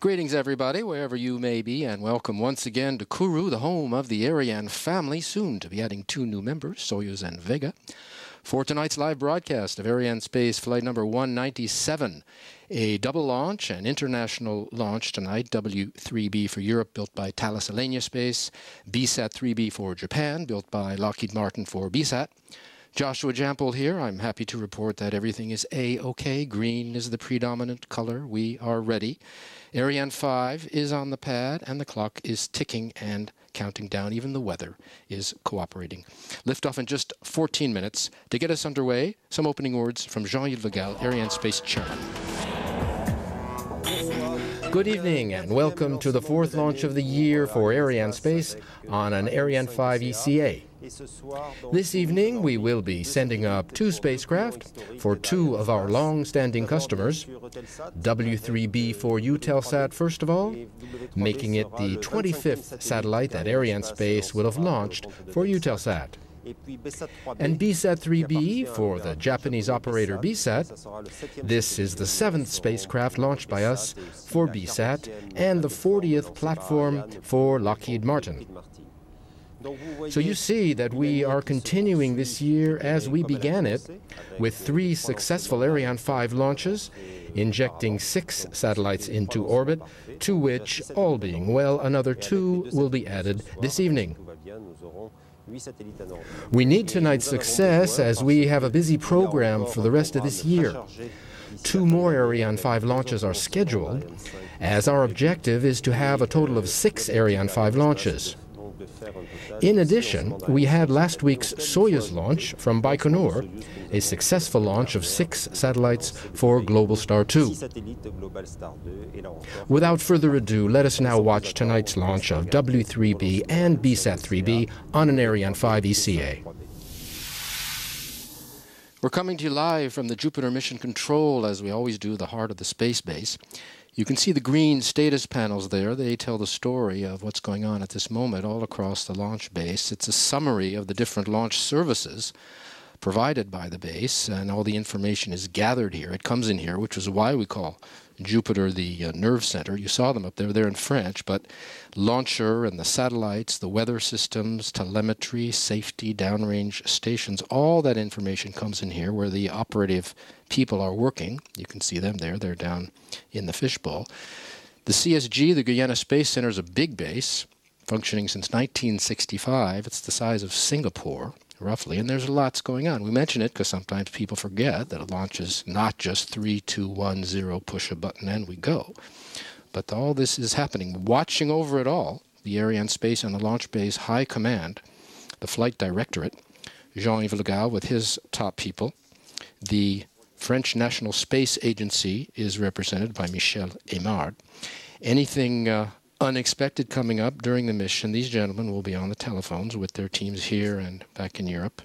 Greetings, everybody, wherever you may be, and welcome once again to Kourou, the home of the Ariane family, soon to be adding 2 new members, Soyuz and Vega, for tonight's live broadcast of Arianespace flight number 197, a double launch, an international launch tonight, W3B for Europe, built by Thales Arianespace, BSAT-3b for Japan, built by Lockheed Martin for BSAT. Joshua Jampol here. I'm happy to report that everything is A-OK. Green is the predominant color. We are ready. Ariane 5 is on the pad, and the clock is ticking and counting down. Even the weather is cooperating. Liftoff in just 14 minutes. To get us underway, some opening words from Jean-Yves Le Gall, Arianespace chairman. Good evening and welcome to the 4th launch of the year for Arianespace on an Ariane 5 ECA. This evening we will be sending up 2 spacecraft for 2 of our long-standing customers, W3B for Eutelsat first of all, making it the 25th satellite that Arianespace will have launched for Eutelsat. And BSAT-3b for the Japanese operator BSAT. This is the 7th spacecraft launched by us for BSAT and the 40th platform for Lockheed Martin. So you see that we are continuing this year as we began it, with 3 successful Ariane 5 launches, injecting 6 satellites into orbit, to which, all being well, another 2 will be added this evening. We need tonight's success as we have a busy program for the rest of this year. 2 more Ariane 5 launches are scheduled, as our objective is to have a total of 6 Ariane 5 launches. In addition, we had last week's Soyuz launch from Baikonur, a successful launch of 6 satellites for Globalstar 2. Without further ado, let us now watch tonight's launch of W3B and BSAT-3b on an Ariane 5 ECA. We're coming to you live from the Jupiter Mission Control, as we always do, the heart of the space base. You can see the green status panels there. They tell the story of what's going on at this moment all across the launch base. It's a summary of the different launch services provided by the base, and all the information is gathered here. It comes in here, which is why we call Jupiter the nerve center. You saw them up there. They're in French, but launcher and the satellites, the weather systems, telemetry, safety, downrange stations, all that information comes in here where the operative people are working. You can see them there. They're down in the fishbowl. The CSG, the Guyana Space Center, is a big base, functioning since 1965. It's the size of Singapore, roughly, and there's lots going on. We mention it because sometimes people forget that a launch is not just 3, 2, 1, 0, push a button and we go. But all this is happening. Watching over it all, the Arianespace and the Launch Base High Command, the Flight Directorate, Jean-Yves Le Gall with his top people. The French National Space Agency is represented by Michel Aymard. Anything unexpected coming up during the mission, these gentlemen will be on the telephones with their teams here and back in Europe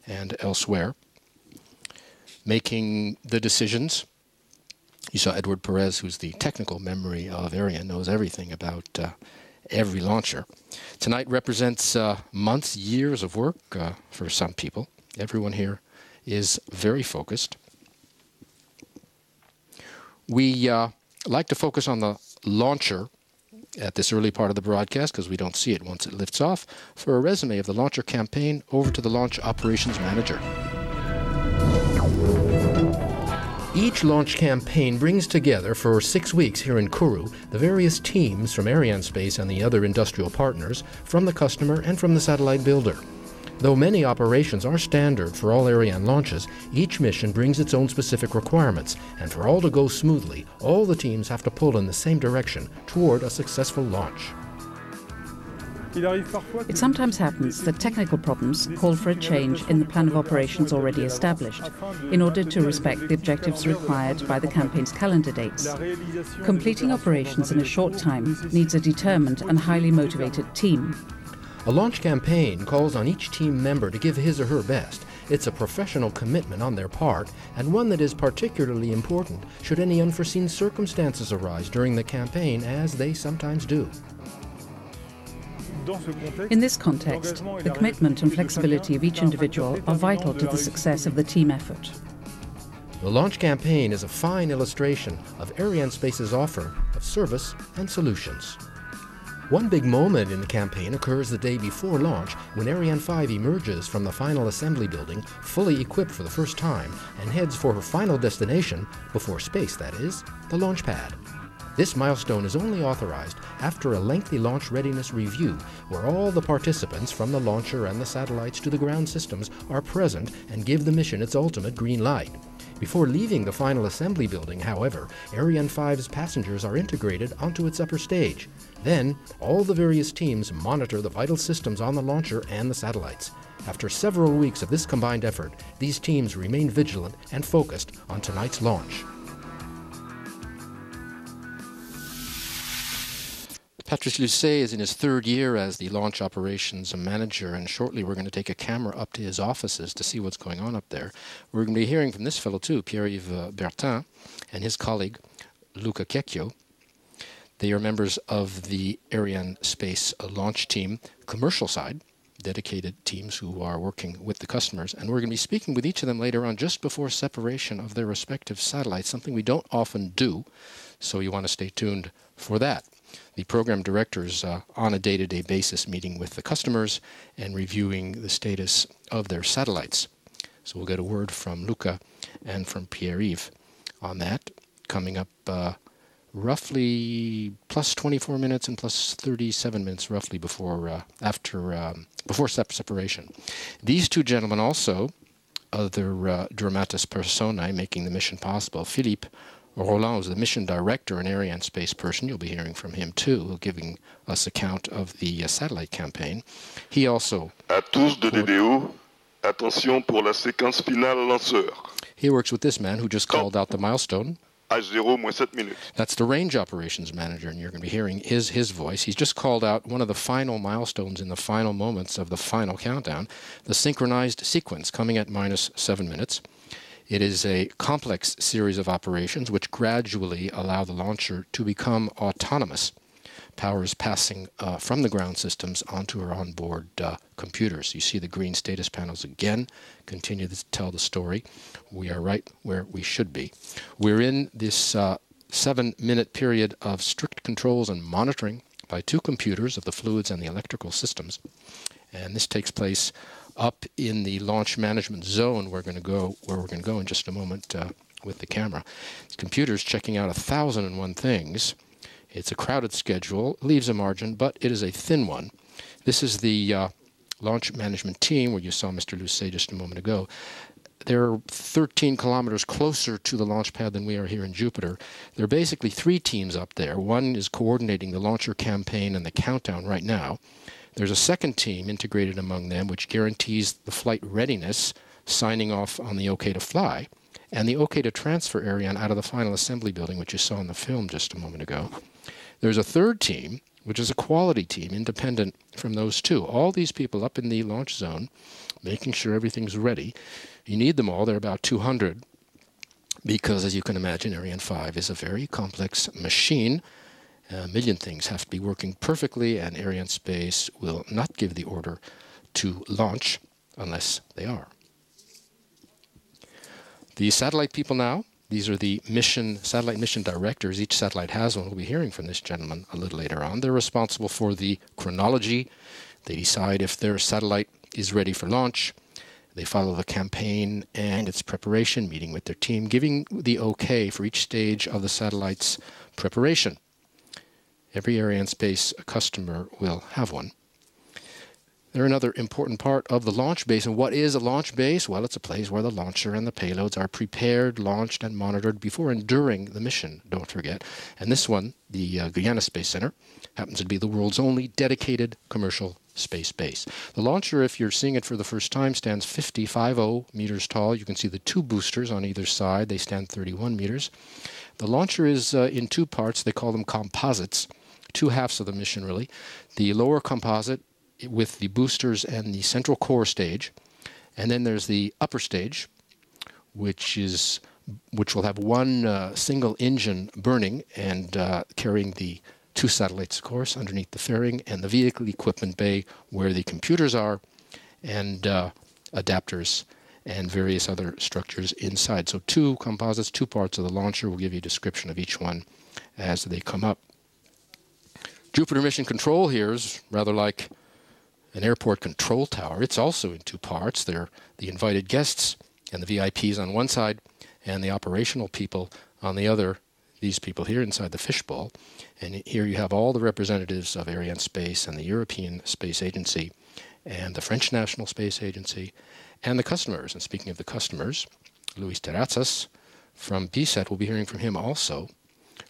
and elsewhere, making the decisions. You saw Edward Perez, who's the technical memory of Ariane, knows everything about every launcher. Tonight represents months, years of work for some people. Everyone here is very focused. We like to focus on the launcher at this early part of the broadcast because we don't see it once it lifts off. For a resume of the launcher campaign, over to the Launch Operations Manager. Each launch campaign brings together for 6 weeks here in Kourou the various teams from Arianespace and the other industrial partners, from the customer and from the satellite builder. Though many operations are standard for all Ariane launches, each mission brings its own specific requirements, and for all to go smoothly, all the teams have to pull in the same direction toward a successful launch. It sometimes happens that technical problems call for a change in the plan of operations already established, in order to respect the objectives required by the campaign's calendar dates. Completing operations in a short time needs a determined and highly motivated team. A launch campaign calls on each team member to give his or her best. It's a professional commitment on their part, and one that is particularly important should any unforeseen circumstances arise during the campaign, as they sometimes do. In this context, the commitment and flexibility of each individual are vital to the success of the team effort. The launch campaign is a fine illustration of Arianespace's offer of service and solutions. One big moment in the campaign occurs the day before launch when Ariane 5 emerges from the final assembly building, fully equipped for the first time, and heads for her final destination, before space that is, the launch pad. This milestone is only authorized after a lengthy launch readiness review where all the participants from the launcher and the satellites to the ground systems are present and give the mission its ultimate green light. Before leaving the final assembly building, however, Ariane 5's passengers are integrated onto its upper stage. Then, all the various teams monitor the vital systems on the launcher and the satellites. After several weeks of this combined effort, these teams remain vigilant and focused on tonight's launch. Patrice Lucet is in his third year as the launch operations manager, and shortly we're going to take a camera up to his offices to see what's going on up there. We're going to be hearing from this fellow too, Pierre-Yves Bertin, and his colleague, Luca Checchio. They are members of the Arianespace launch team, commercial side, dedicated teams who are working with the customers. And we're going to be speaking with each of them later on, just before separation of their respective satellites, something we don't often do, so you want to stay tuned for that. The program directors on a day-to-day basis meeting with the customers and reviewing the status of their satellites. So we'll get a word from Luca and from Pierre-Yves on that, coming up roughly plus 24 minutes and plus 37 minutes roughly before separation. These two gentlemen also, other dramatis personae making the mission possible. Philippe Roland is the mission director and Arianespace person. You'll be hearing from him too, giving us account of the satellite campaign. He also... À tous de DDO, attention pour la séquence finale lanceur. He works with this man who just called out the milestone. H0-7 minutes. That's the range operations manager, and you're going to be hearing his voice. He's just called out one of the final milestones in the final moments of the final countdown, the synchronized sequence coming at -7 minutes. It is a complex series of operations which gradually allow the launcher to become autonomous. Power is passing from the ground systems onto our onboard computers. You see the green status panels again continue to tell the story. We are right where we should be. We're in this 7-minute period of strict controls and monitoring by two computers of the fluids and the electrical systems. And this takes place up in the launch management zone where we're going to go in just a moment with the camera. Computers checking out 1,001 things. It's a crowded schedule, leaves a margin, but it is a thin one. This is the launch management team where you saw Mr. Lucet just a moment ago. They're 13 kilometers closer to the launch pad than we are here in Jupiter. There are basically three teams up there. One is coordinating the launcher campaign and the countdown right now. There's a second team integrated among them which guarantees the flight readiness, signing off on the OK to fly, and the OK to transfer Ariane out of the final assembly building, which you saw in the film just a moment ago. There's a third team, which is a quality team, independent from those two. All these people up in the launch zone, making sure everything's ready. You need them all. They're about 200, because, as you can imagine, Ariane 5 is a very complex machine. A million things have to be working perfectly, and Arianespace will not give the order to launch unless they are. The satellite people now, these are the satellite mission directors. Each satellite has one. We'll be hearing from this gentleman a little later on. They're responsible for the chronology. They decide if their satellite is ready for launch. They follow the campaign and its preparation, meeting with their team, giving the OK for each stage of the satellite's preparation. Every Arianespace customer will have one. They're another important part of the launch base. And what is a launch base? Well, it's a place where the launcher and the payloads are prepared, launched, and monitored before and during the mission, don't forget. And this one, the Guyana Space Center, happens to be the world's only dedicated commercial space base. The launcher, if you're seeing it for the first time, stands 50 meters tall. You can see the two boosters on either side. They stand 31 meters. The launcher is in two parts. They call them composites. Two halves of the mission, really. The lower composite with the boosters and the central core stage. And then there's the upper stage, which will have one single engine burning and carrying the two satellites, of course, underneath the fairing, and the vehicle equipment bay where the computers are, and adapters and various other structures inside. So 2 composites, 2 parts of the launcher. We'll give you a description of each one as they come up. Jupiter Mission Control here is rather like an airport control tower. It's also in 2 parts. They're the invited guests and the VIPs on one side, and the operational people on the other, these people here inside the fishbowl. And here you have all the representatives of Arianespace and the European Space Agency and the French National Space Agency and the customers. And speaking of the customers, Luis Terrazas from BSAT, we'll be hearing from him also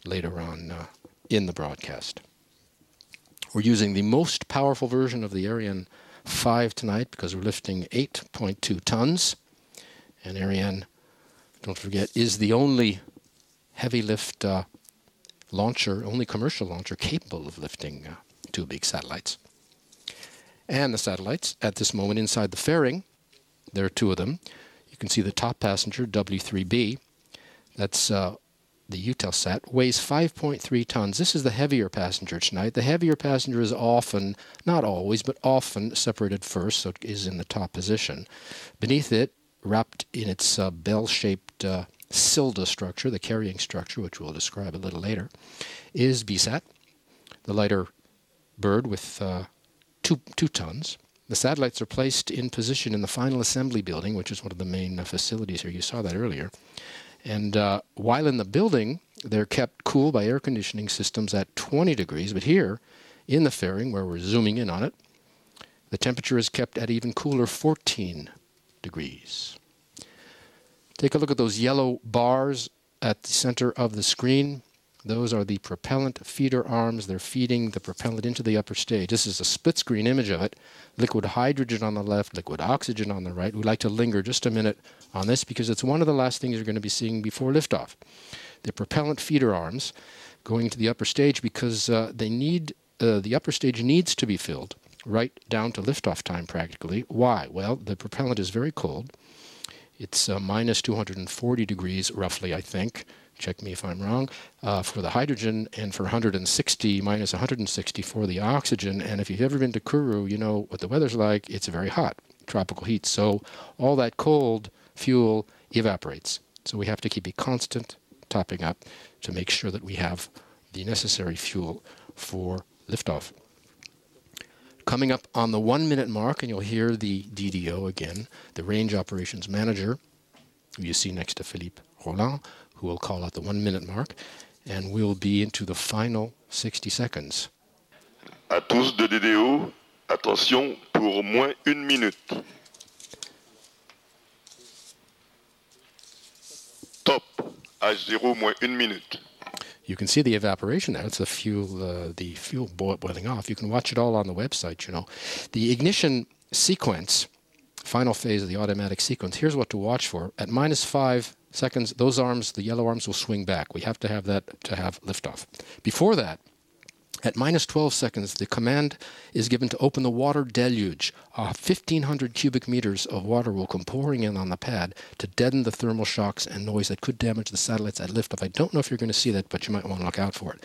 later on in the broadcast. We're using the most powerful version of the Ariane 5 tonight because we're lifting 8.2 tons. And Ariane, don't forget, is the only heavy lift launcher, only commercial launcher capable of lifting 2 big satellites. And the satellites at this moment inside the fairing, there are 2 of them. You can see the top passenger, W3B. That's the Eutelsat, weighs 5.3 tons. This is the heavier passenger tonight. The heavier passenger is often, not always, but often separated first, so it is in the top position. Beneath it, wrapped in its bell-shaped Silda structure, the carrying structure, which we'll describe a little later, is BSAT, the lighter bird with 2 tons. The satellites are placed in position in the final assembly building, which is one of the main facilities here. You saw that earlier. And while in the building, they're kept cool by air conditioning systems at 20 degrees. But here, in the fairing, where we're zooming in on it, the temperature is kept at even cooler 14 degrees. Take a look at those yellow bars at the center of the screen. Those are the propellant feeder arms. They're feeding the propellant into the upper stage. This is a split screen image of it. Liquid hydrogen on the left, liquid oxygen on the right. We'd like to linger just a minute on this because it's one of the last things you're going to be seeing before liftoff. The propellant feeder arms going to the upper stage because the upper stage needs to be filled right down to liftoff time practically. Why? Well, the propellant is very cold. It's minus 240 degrees roughly, I think. Check me if I'm wrong, for the hydrogen, and for 160, minus 160 for the oxygen. And if you've ever been to Kourou, you know what the weather's like. It's very hot, tropical heat. So all that cold fuel evaporates. So we have to keep a constant topping up to make sure that we have the necessary fuel for liftoff. Coming up on the 1-minute mark, and you'll hear the DDO again, the Range Operations Manager, who you see next to Philippe Roland, who will call out the 1-minute mark, and we'll be into the final 60 seconds. À tous de DDO, attention pour moins 1 minute. Top, H0 moins 1 minute. You can see the evaporation there. It's the fuel boiling off. You can watch it all on the website, you know. The ignition sequence, final phase of the automatic sequence, here's what to watch for. At minus 5 seconds, those arms, the yellow arms, will swing back. We have to have that to have liftoff. Before that, at minus 12 seconds, the command is given to open the water deluge. 1,500 cubic meters of water will come pouring in on the pad to deaden the thermal shocks and noise that could damage the satellites at liftoff. I don't know if you're going to see that, but you might want to look out for it.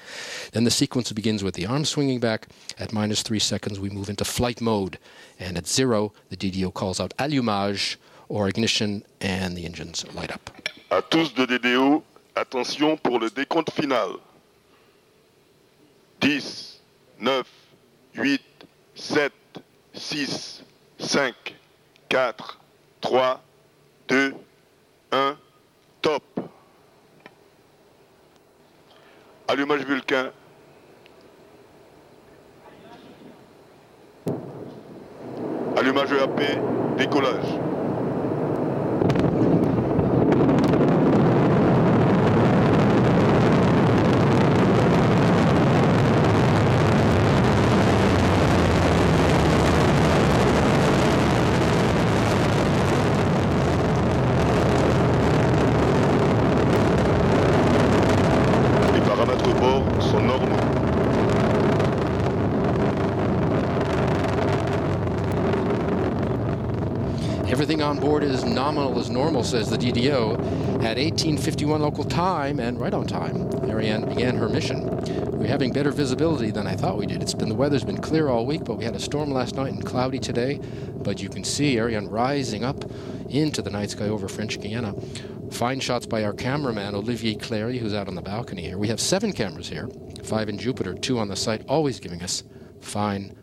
Then the sequence begins with the arms swinging back. At minus 3 seconds, we move into flight mode. And at 0, the DDO calls out allumage, or ignition, and the engines light up. À tous de DDO, attention pour le décompte final. 10, 9, 8, 7, 6, 5, 4, 3, 2, 1, top. Allumage Vulcain. Allumage EAP, décollage. Everything on board is nominal as normal, says the DDO. At 18:51 local time, and right on time, Ariane began her mission. We're having better visibility than I thought we did. The weather's been clear all week, but we had a storm last night and cloudy today. But you can see Ariane rising up into the night sky over French Guiana. Fine shots by our cameraman, Olivier Clery, who's out on the balcony here. We have 7 cameras here, 5 in Jupiter, 2 on the site, always giving us fine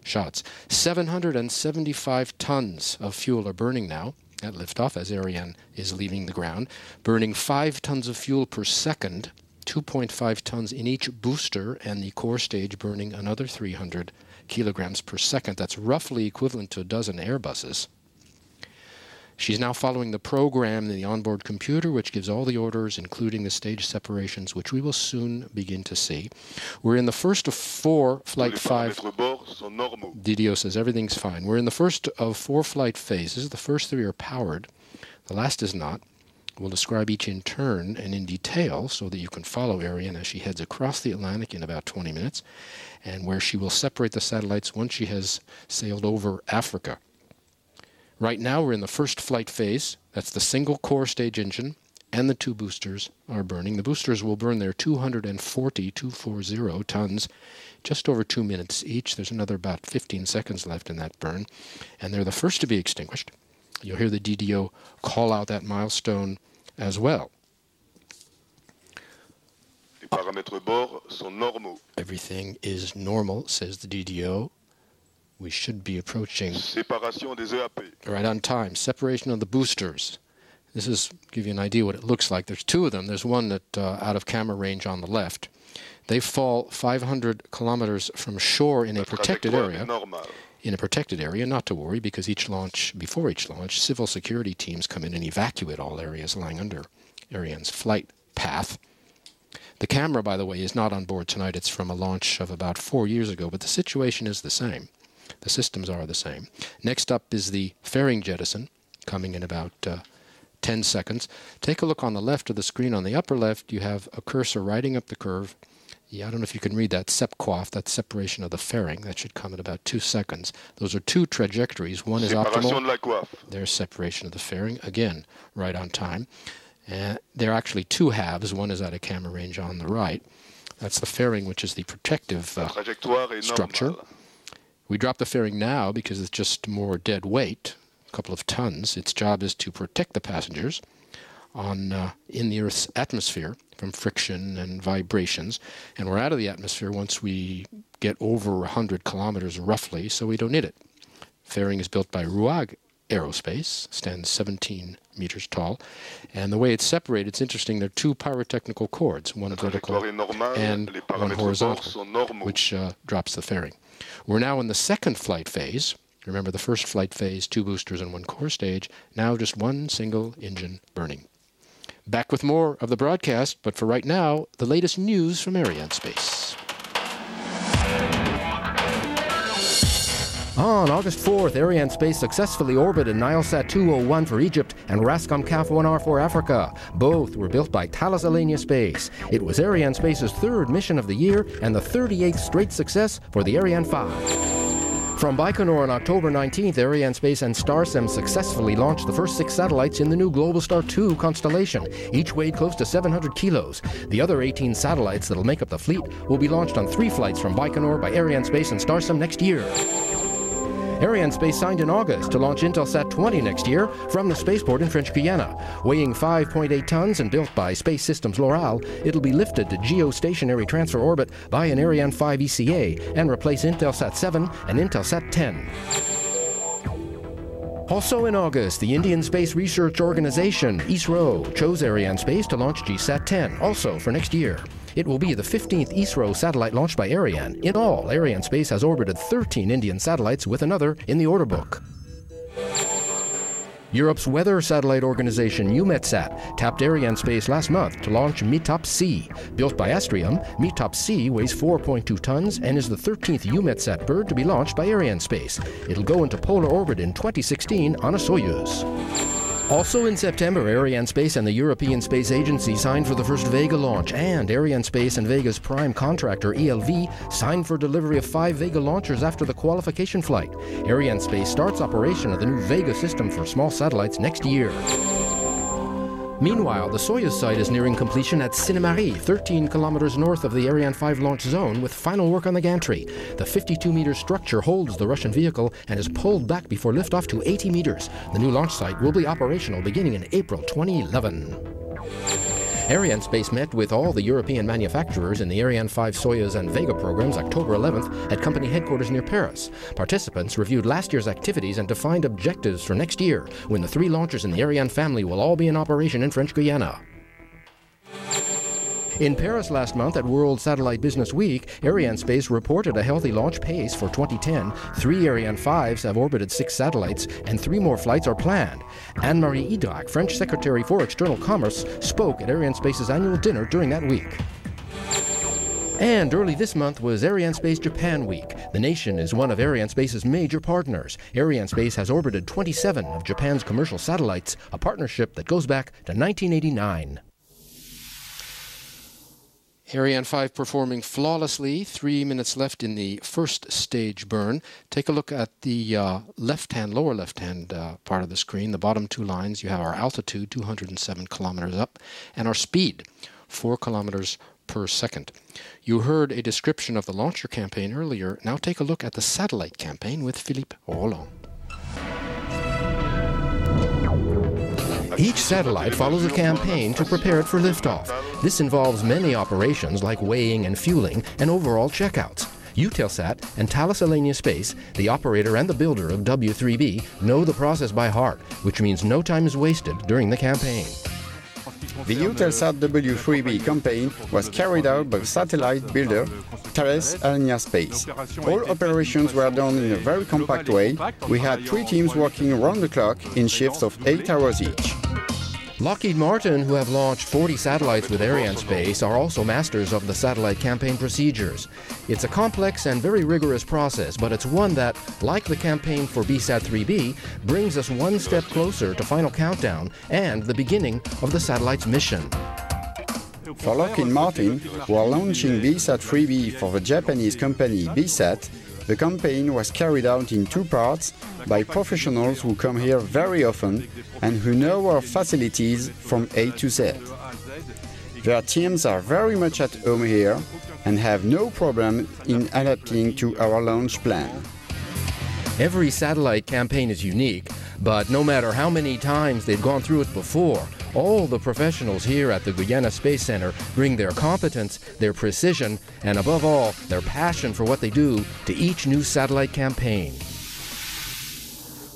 shots. 775 tons of fuel are burning now at liftoff as Ariane is leaving the ground, burning 5 tons of fuel per second, 2.5 tons in each booster, and the core stage burning another 300 kilograms per second. That's roughly equivalent to a dozen Airbuses. She's now following the program in the onboard computer, which gives all the orders, including the stage separations, which we will soon begin to see. We're in the first of 4 flight 5. DDO says everything's fine. We're in the first of 4 flight phases. The first 3 are powered. The last is not. We'll describe each in turn and in detail so that you can follow Ariane as she heads across the Atlantic in about 20 minutes, and where she will separate the satellites once she has sailed over Africa. Right now we're in the first flight phase. That's the single core stage engine, and the 2 boosters are burning. The boosters will burn their 240 tons, just over 2 minutes each. There's another about 15 seconds left in that burn, and they're the first to be extinguished. You'll hear the DDO call out that milestone as well. Everything is normal, says the DDO. We should be approaching right on time. Separation of the boosters. This is give you an idea what it looks like. There's 2 of them. There's one that out of camera range on the left. They fall 500 kilometers from shore in a protected area. Not to worry, because before each launch, civil security teams come in and evacuate all areas lying under Ariane's flight path. The camera, by the way, is not on board tonight. It's from a launch of about 4 years ago, but the situation is the same. The systems are the same. Next up is the fairing jettison, coming in about 10 seconds. Take a look on the left of the screen. On the upper left, you have a cursor riding up the curve. I don't know if you can read that, SEPQUAF, that's separation of the fairing. That should come in about 2 seconds. Those are 2 trajectories. One is optimal. There's separation of the fairing. Again, right on time. There are actually 2 halves. One is out of camera range on the right. That's the fairing, which is the protective structure. We drop the fairing now because it's just more dead weight, a couple of tons. Its job is to protect the passengers in the Earth's atmosphere from friction and vibrations. And we're out of the atmosphere once we get over 100 kilometers roughly, so we don't need it. Fairing is built by Arianespace, stands 17 meters tall. And the way it's separated, it's interesting. There are 2 pyrotechnical cords, one vertical and one horizontal, which drops the fairing. We're now in the second flight phase. Remember the first flight phase, 2 boosters and 1 core stage. Now just 1 single engine burning. Back with more of the broadcast, but for right now, the latest news from Arianespace. On August 4th, Arianespace successfully orbited Nilesat-201 for Egypt and Rascom-CAF-1R for Africa. Both were built by Thales Alenia Space. It was Arianespace's 3rd mission of the year and the 38th straight success for the Ariane 5. From Baikonur on October 19th, Arianespace and Starsem successfully launched the first 6 satellites in the new Globalstar 2 constellation. Each weighed close to 700 kilos. The other 18 satellites that'll make up the fleet will be launched on 3 flights from Baikonur by Arianespace and Starsem next year. Arianespace signed in August to launch Intelsat-20 next year from the spaceport in French Guiana. Weighing 5.8 tons and built by Space Systems Loral, it'll be lifted to geostationary transfer orbit by an Ariane 5 ECA and replace Intelsat-7 and Intelsat-10. Also in August, the Indian Space Research Organization, ISRO, chose Arianespace to launch GSAT-10, also for next year. It will be the 15th ISRO satellite launched by Ariane. In all, Arianespace has orbited 13 Indian satellites, with another in the order book. Europe's weather satellite organization EUMETSAT tapped Arianespace last month to launch METOP-C. Built by Astrium, METOP-C weighs 4.2 tons and is the 13th EUMETSAT bird to be launched by Arianespace. It'll go into polar orbit in 2016 on a Soyuz. Also in September, Arianespace and the European Space Agency signed for the first Vega launch, and Arianespace and Vega's prime contractor, ELV, signed for delivery of 5 Vega launchers after the qualification flight. Arianespace starts operation of the new Vega system for small satellites next year. Meanwhile, the Soyuz site is nearing completion at Sinnemarie, 13 kilometers north of the Ariane 5 launch zone, with final work on the gantry. The 52-meter structure holds the Russian vehicle and is pulled back before liftoff to 80 meters. The new launch site will be operational beginning in April 2011. Arianespace met with all the European manufacturers in the Ariane 5 Soyuz and Vega programs October 11th at company headquarters near Paris. Participants reviewed last year's activities and defined objectives for next year, when the 3 launchers in the Ariane family will all be in operation in French Guiana. In Paris last month at World Satellite Business Week, Arianespace reported a healthy launch pace for 2010. 3 Ariane 5s have orbited 6 satellites, and 3 more flights are planned. Anne-Marie Idrac, French Secretary for External Commerce, spoke at Arianespace's annual dinner during that week. And early this month was Arianespace Japan Week. The nation is one of Arianespace's major partners. Arianespace has orbited 27 of Japan's commercial satellites, a partnership that goes back to 1989. Ariane 5 performing flawlessly. 3 minutes left in the first stage burn. Take a look at the lower left-hand part of the screen. The bottom 2 lines, you have our altitude, 207 kilometers up, and our speed, 4 kilometers per second. You heard a description of the launcher campaign earlier. Now take a look at the satellite campaign with Philippe Roland. Each satellite follows a campaign to prepare it for liftoff. This involves many operations like weighing and fueling and overall checkouts. Eutelsat and Thales Alenia Space, the operator and the builder of W3B, know the process by heart, which means no time is wasted during the campaign. The Eutelsat W3B campaign was carried out by the satellite builder Thales Alenia Space. All operations were done in a very compact way. We had 3 teams working around the clock in shifts of 8 hours each. Lockheed Martin, who have launched 40 satellites with Arianespace, are also masters of the satellite campaign procedures. It's a complex and very rigorous process, but it's one that, like the campaign for BSAT-3b, brings us one step closer to final countdown and the beginning of the satellite's mission. For Lockheed Martin, who are launching BSAT-3b for the Japanese company BSAT, the campaign was carried out in 2 parts by professionals who come here very often and who know our facilities from A to Z. Their teams are very much at home here and have no problem in adapting to our launch plan. Every satellite campaign is unique, but no matter how many times they've gone through it before, all the professionals here at the Guyana Space Center bring their competence, their precision, and above all, their passion for what they do to each new satellite campaign.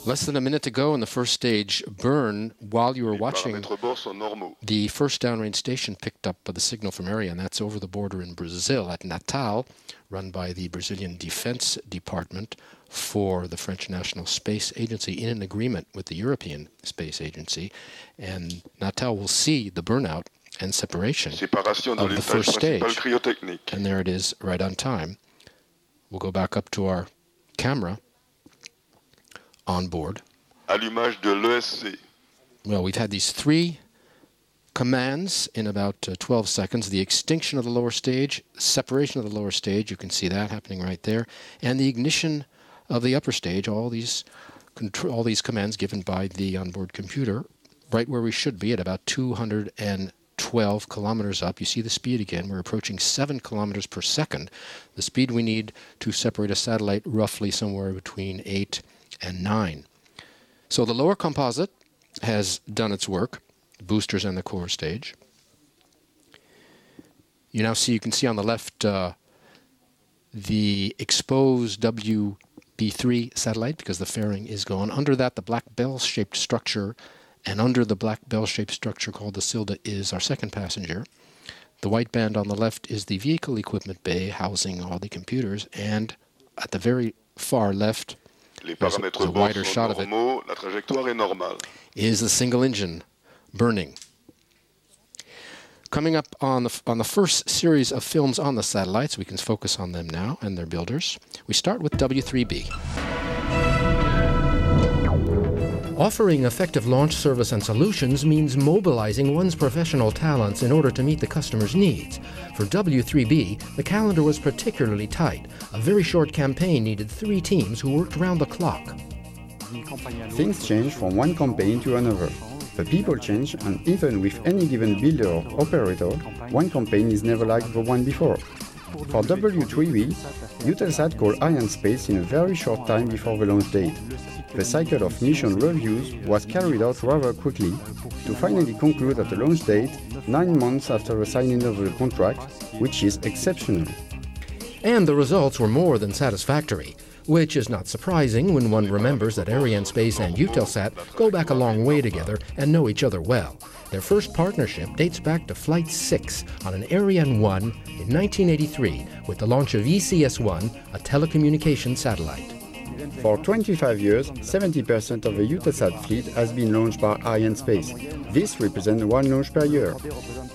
Less than a minute to go in the first stage burn. While you were watching, the first downrange station picked up the signal from Ariane. That's over the border in Brazil at Natal, run by the Brazilian Defense Department for the French National Space Agency in an agreement with the European Space Agency. And Natal will see the burnout and separation of the first stage. And there it is, right on time. We'll go back up to our camera on board. Allumage de l'ESC. Well, we've had these 3 commands in about 12 seconds. The extinction of the lower stage, separation of the lower stage, you can see that happening right there, and the ignition of the upper stage, all these commands given by the onboard computer, right where we should be at about 212 kilometers up. You see the speed again. We're approaching 7 kilometers per second. The speed we need to separate a satellite roughly somewhere between 8 and 9. So the lower composite has done its work, the boosters and the core stage. You can see on the left the exposed WB3 satellite, because the fairing is gone. Under that, the black bell-shaped structure, and under the black bell-shaped structure called the Silda is our second passenger. The white band on the left is the vehicle equipment bay housing all the computers, and at the very far left, there's a wider shot of it, is the single engine burning. Coming up on the first series of films on the satellites, we can focus on them now and their builders. We start with W3B. Offering effective launch service and solutions means mobilizing one's professional talents in order to meet the customer's needs. For W3B, the calendar was particularly tight. A very short campaign needed 3 teams who worked round the clock. Things change from one campaign to another. The people change, and even with any given builder or operator, one campaign is never like the one before. For W3B, Eutelsat called Arianespace in a very short time before the launch date. The cycle of mission reviews was carried out rather quickly to finally conclude at the launch date 9 months after the signing of the contract, which is exceptional. And the results were more than satisfactory, which is not surprising when one remembers that Arianespace and Eutelsat go back a long way together and know each other well. Their first partnership dates back to Flight 6 on an Ariane 1 in 1983 with the launch of ECS-1, a telecommunications satellite. For 25 years, 70% of the Eutelsat fleet has been launched by Arianespace. This represents 1 launch per year.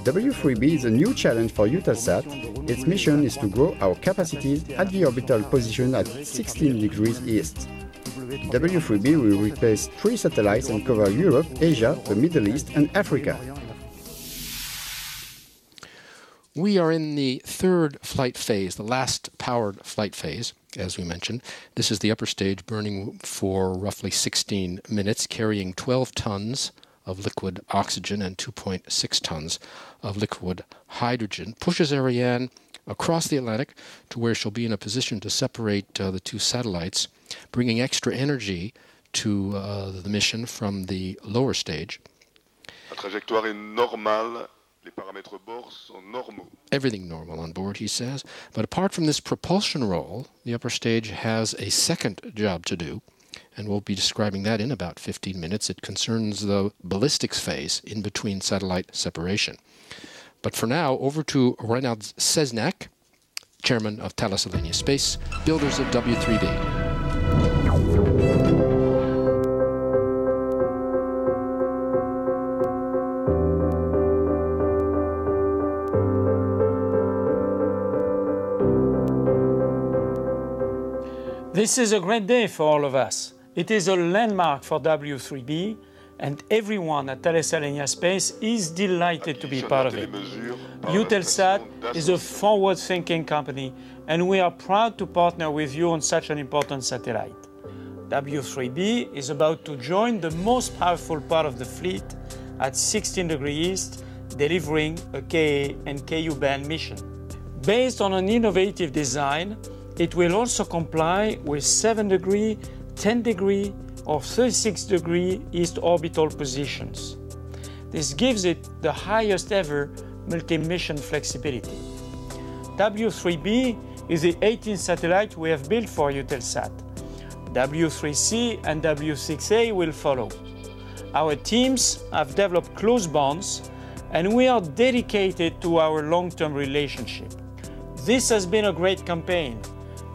W3B is a new challenge for Eutelsat. Its mission is to grow our capacities at the orbital position at 16 degrees east. W3B will replace 3 satellites and cover Europe, Asia, the Middle East and Africa. We are in the 3rd flight phase, the last powered flight phase, as we mentioned. This is the upper stage burning for roughly 16 minutes, carrying 12 tons of liquid oxygen and 2.6 tons of liquid hydrogen. Pushes Ariane across the Atlantic to where she'll be in a position to separate the 2 satellites, bringing extra energy to the mission from the lower stage. La trajectoire est normale. Les paramètres bord sont normaux. Everything normal on board, he says. But apart from this propulsion role, the upper stage has a second job to do, and we'll be describing that in about 15 minutes. It concerns the ballistics phase in between satellite separation. But for now, over to Reinhard Cesnak, chairman of Thales Alenia Space, builders of W3B. This is a great day for all of us. It is a landmark for W3B, and everyone at Thales Alenia Space is delighted to be part of it. Eutelsat is a forward-thinking company, and we are proud to partner with you on such an important satellite. W3B is about to join the most powerful part of the fleet at 16 degrees east, delivering a Ka and Ku band mission. Based on an innovative design, it will also comply with 7 degree, 10 degree, or 36 degree east orbital positions. This gives it the highest ever multi-mission flexibility. W3B is the 18th satellite we have built for Eutelsat. W3C and W6A will follow. Our teams have developed close bonds, and we are dedicated to our long-term relationship. This has been a great campaign.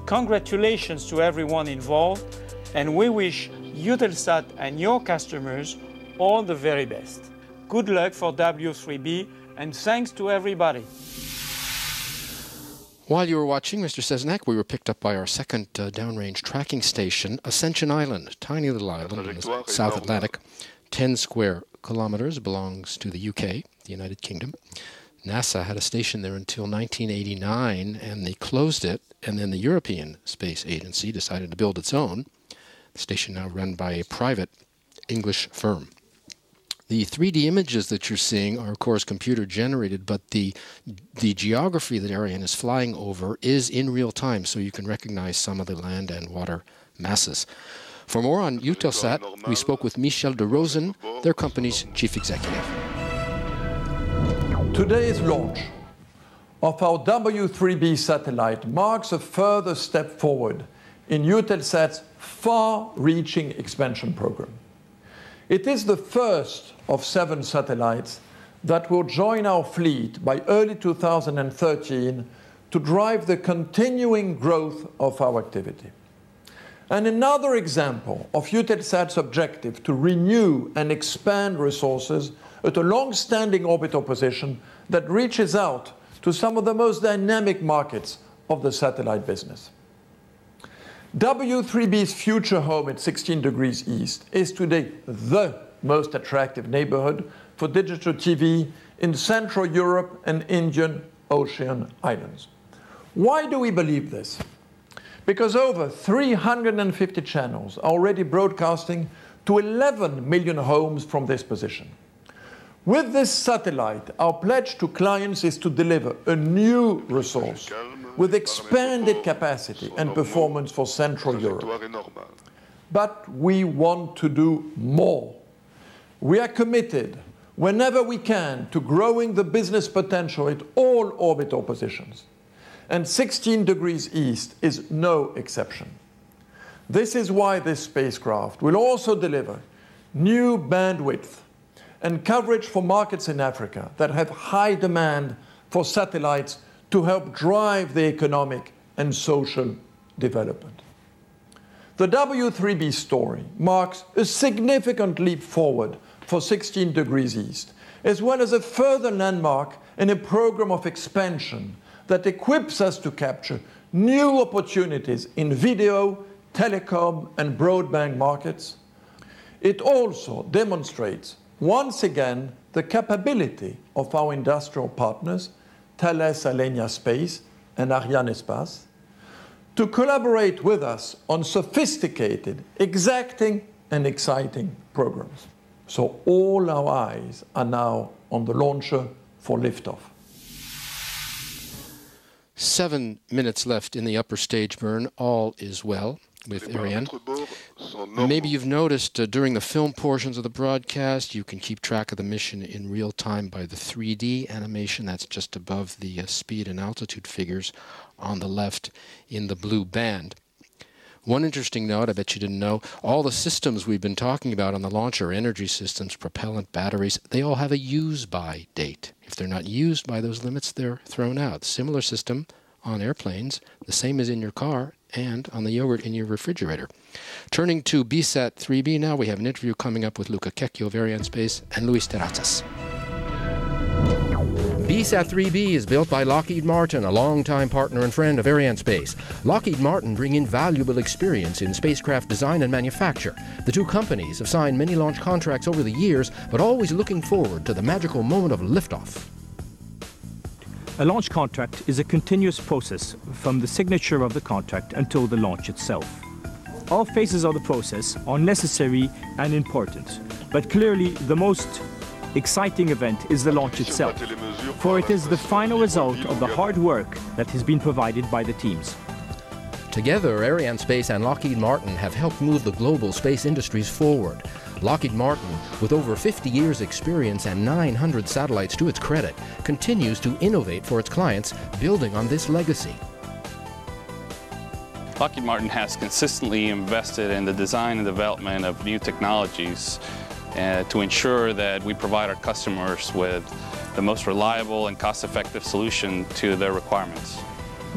Congratulations to everyone involved, and we wish Eutelsat and your customers all the very best. Good luck for W3B, and thanks to everybody. While you were watching, Mr. Cesnak, we were picked up by our second downrange tracking station, Ascension Island, tiny little island in the South Atlantic, 10 square kilometers, belongs to the UK, the United Kingdom. NASA had a station there until 1989, and they closed it, and then the European Space Agency decided to build its own. The station now run by a private English firm. The 3D images that you're seeing are, of course, computer-generated, but the geography that Ariane is flying over is in real time, so you can recognize some of the land and water masses. For more on Eutelsat, we spoke with Michel de Rosen, their company's chief executive. Today's launch of our W3B satellite marks a further step forward in Eutelsat's far-reaching expansion program. It is the first of 7 satellites that will join our fleet by early 2013 to drive the continuing growth of our activity. And another example of Eutelsat's objective to renew and expand resources at a long-standing orbital position that reaches out to some of the most dynamic markets of the satellite business. W3B's future home at 16 degrees east is today the most attractive neighborhood for digital TV in Central Europe and Indian Ocean islands. Why do we believe this? Because over 350 channels are already broadcasting to 11 million homes from this position. With this satellite, our pledge to clients is to deliver a new resource with expanded capacity and performance for Central Europe. But we want to do more. We are committed, whenever we can, to growing the business potential at all orbital positions. And 16 degrees east is no exception. This is why this spacecraft will also deliver new bandwidth and coverage for markets in Africa that have high demand for satellites to help drive the economic and social development. The W3B story marks a significant leap forward for 16 degrees east, as well as a further landmark in a program of expansion that equips us to capture new opportunities in video, telecom, and broadband markets. It also demonstrates, once again, the capability of our industrial partners, Thales Alenia Space and Arianespace, to collaborate with us on sophisticated, exacting, and exciting programs. So all our eyes are now on the launcher for liftoff. 7 minutes left in the upper stage burn. All is well with Ariane. Maybe you've noticed during the film portions of the broadcast, you can keep track of the mission in real time by the 3D animation that's just above the speed and altitude figures on the left in the blue band. One interesting note, I bet you didn't know, all the systems we've been talking about on the launcher, energy systems, propellant, batteries, they all have a use-by date. If they're not used by those limits, they're thrown out. Similar system on airplanes, the same as in your car and on the yogurt in your refrigerator. Turning to BSAT-3b now, we have an interview coming up with Luca Checchio of Arianespace and Luis Terrazas. BSAT-3b is built by Lockheed Martin, a longtime partner and friend of Arianespace. Lockheed Martin bring invaluable experience in spacecraft design and manufacture. The two companies have signed many launch contracts over the years, but always looking forward to the magical moment of liftoff. A launch contract is a continuous process from the signature of the contract until the launch itself. All phases of the process are necessary and important, but clearly the most exciting event is the launch itself, for it is the final result of the hard work that has been provided by the teams. Together, Arianespace and Lockheed Martin have helped move the global space industries forward. Lockheed Martin, with over 50 years' experience and 900 satellites to its credit, continues to innovate for its clients, building on this legacy. Lockheed Martin has consistently invested in the design and development of new technologies to ensure that we provide our customers with the most reliable and cost-effective solution to their requirements.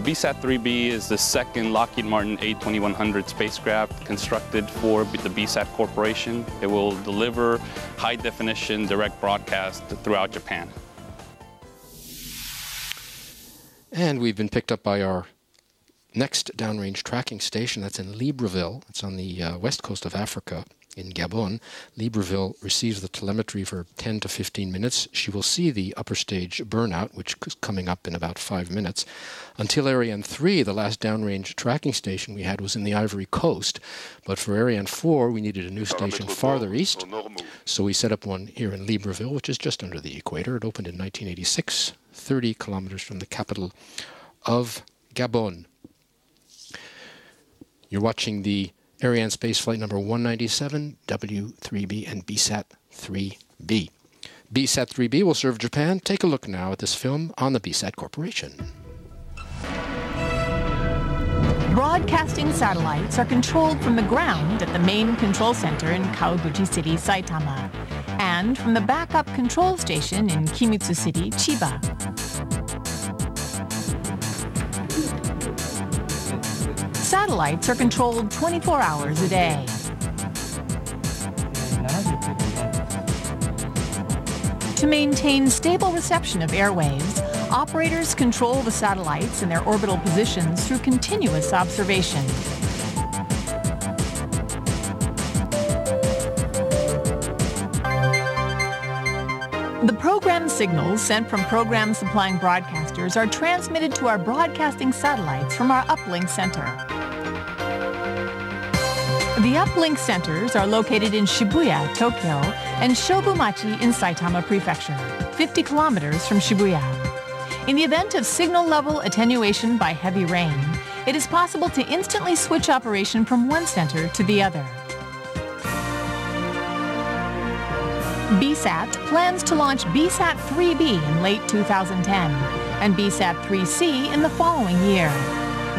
BSAT-3b is the second Lockheed Martin A2100 spacecraft constructed for the BSAT Corporation. It will deliver high-definition direct broadcast throughout Japan. And we've been picked up by our next downrange tracking station. That's in Libreville. It's on the west coast of Africa, in Gabon. Libreville receives the telemetry for 10 to 15 minutes. She will see the upper stage burnout, which is coming up in about 5 minutes. Until Ariane 3, the last downrange tracking station we had was in the Ivory Coast. But for Ariane 4, we needed a new station farther east. So we set up one here in Libreville, which is just under the equator. It opened in 1986, 30 kilometers from the capital of Gabon. You're watching the Arianespace flight number 197, W3B, and BSAT-3b. BSAT-3b will serve Japan. Take a look now at this film on the BSAT Corporation. Broadcasting satellites are controlled from the ground at the main control center in Kawaguchi City, Saitama, and from the backup control station in Kimitsu City, Chiba. Satellites are controlled 24 hours a day. To maintain stable reception of airwaves, operators control the satellites and their orbital positions through continuous observation. The program signals sent from program-supplying broadcasters are transmitted to our broadcasting satellites from our uplink center. The uplink centers are located in Shibuya, Tokyo, and Shobumachi in Saitama Prefecture, 50 kilometers from Shibuya. In the event of signal level attenuation by heavy rain, it is possible to instantly switch operation from one center to the other. BSAT plans to launch BSAT-3b in late 2010 and BSAT-3c in the following year.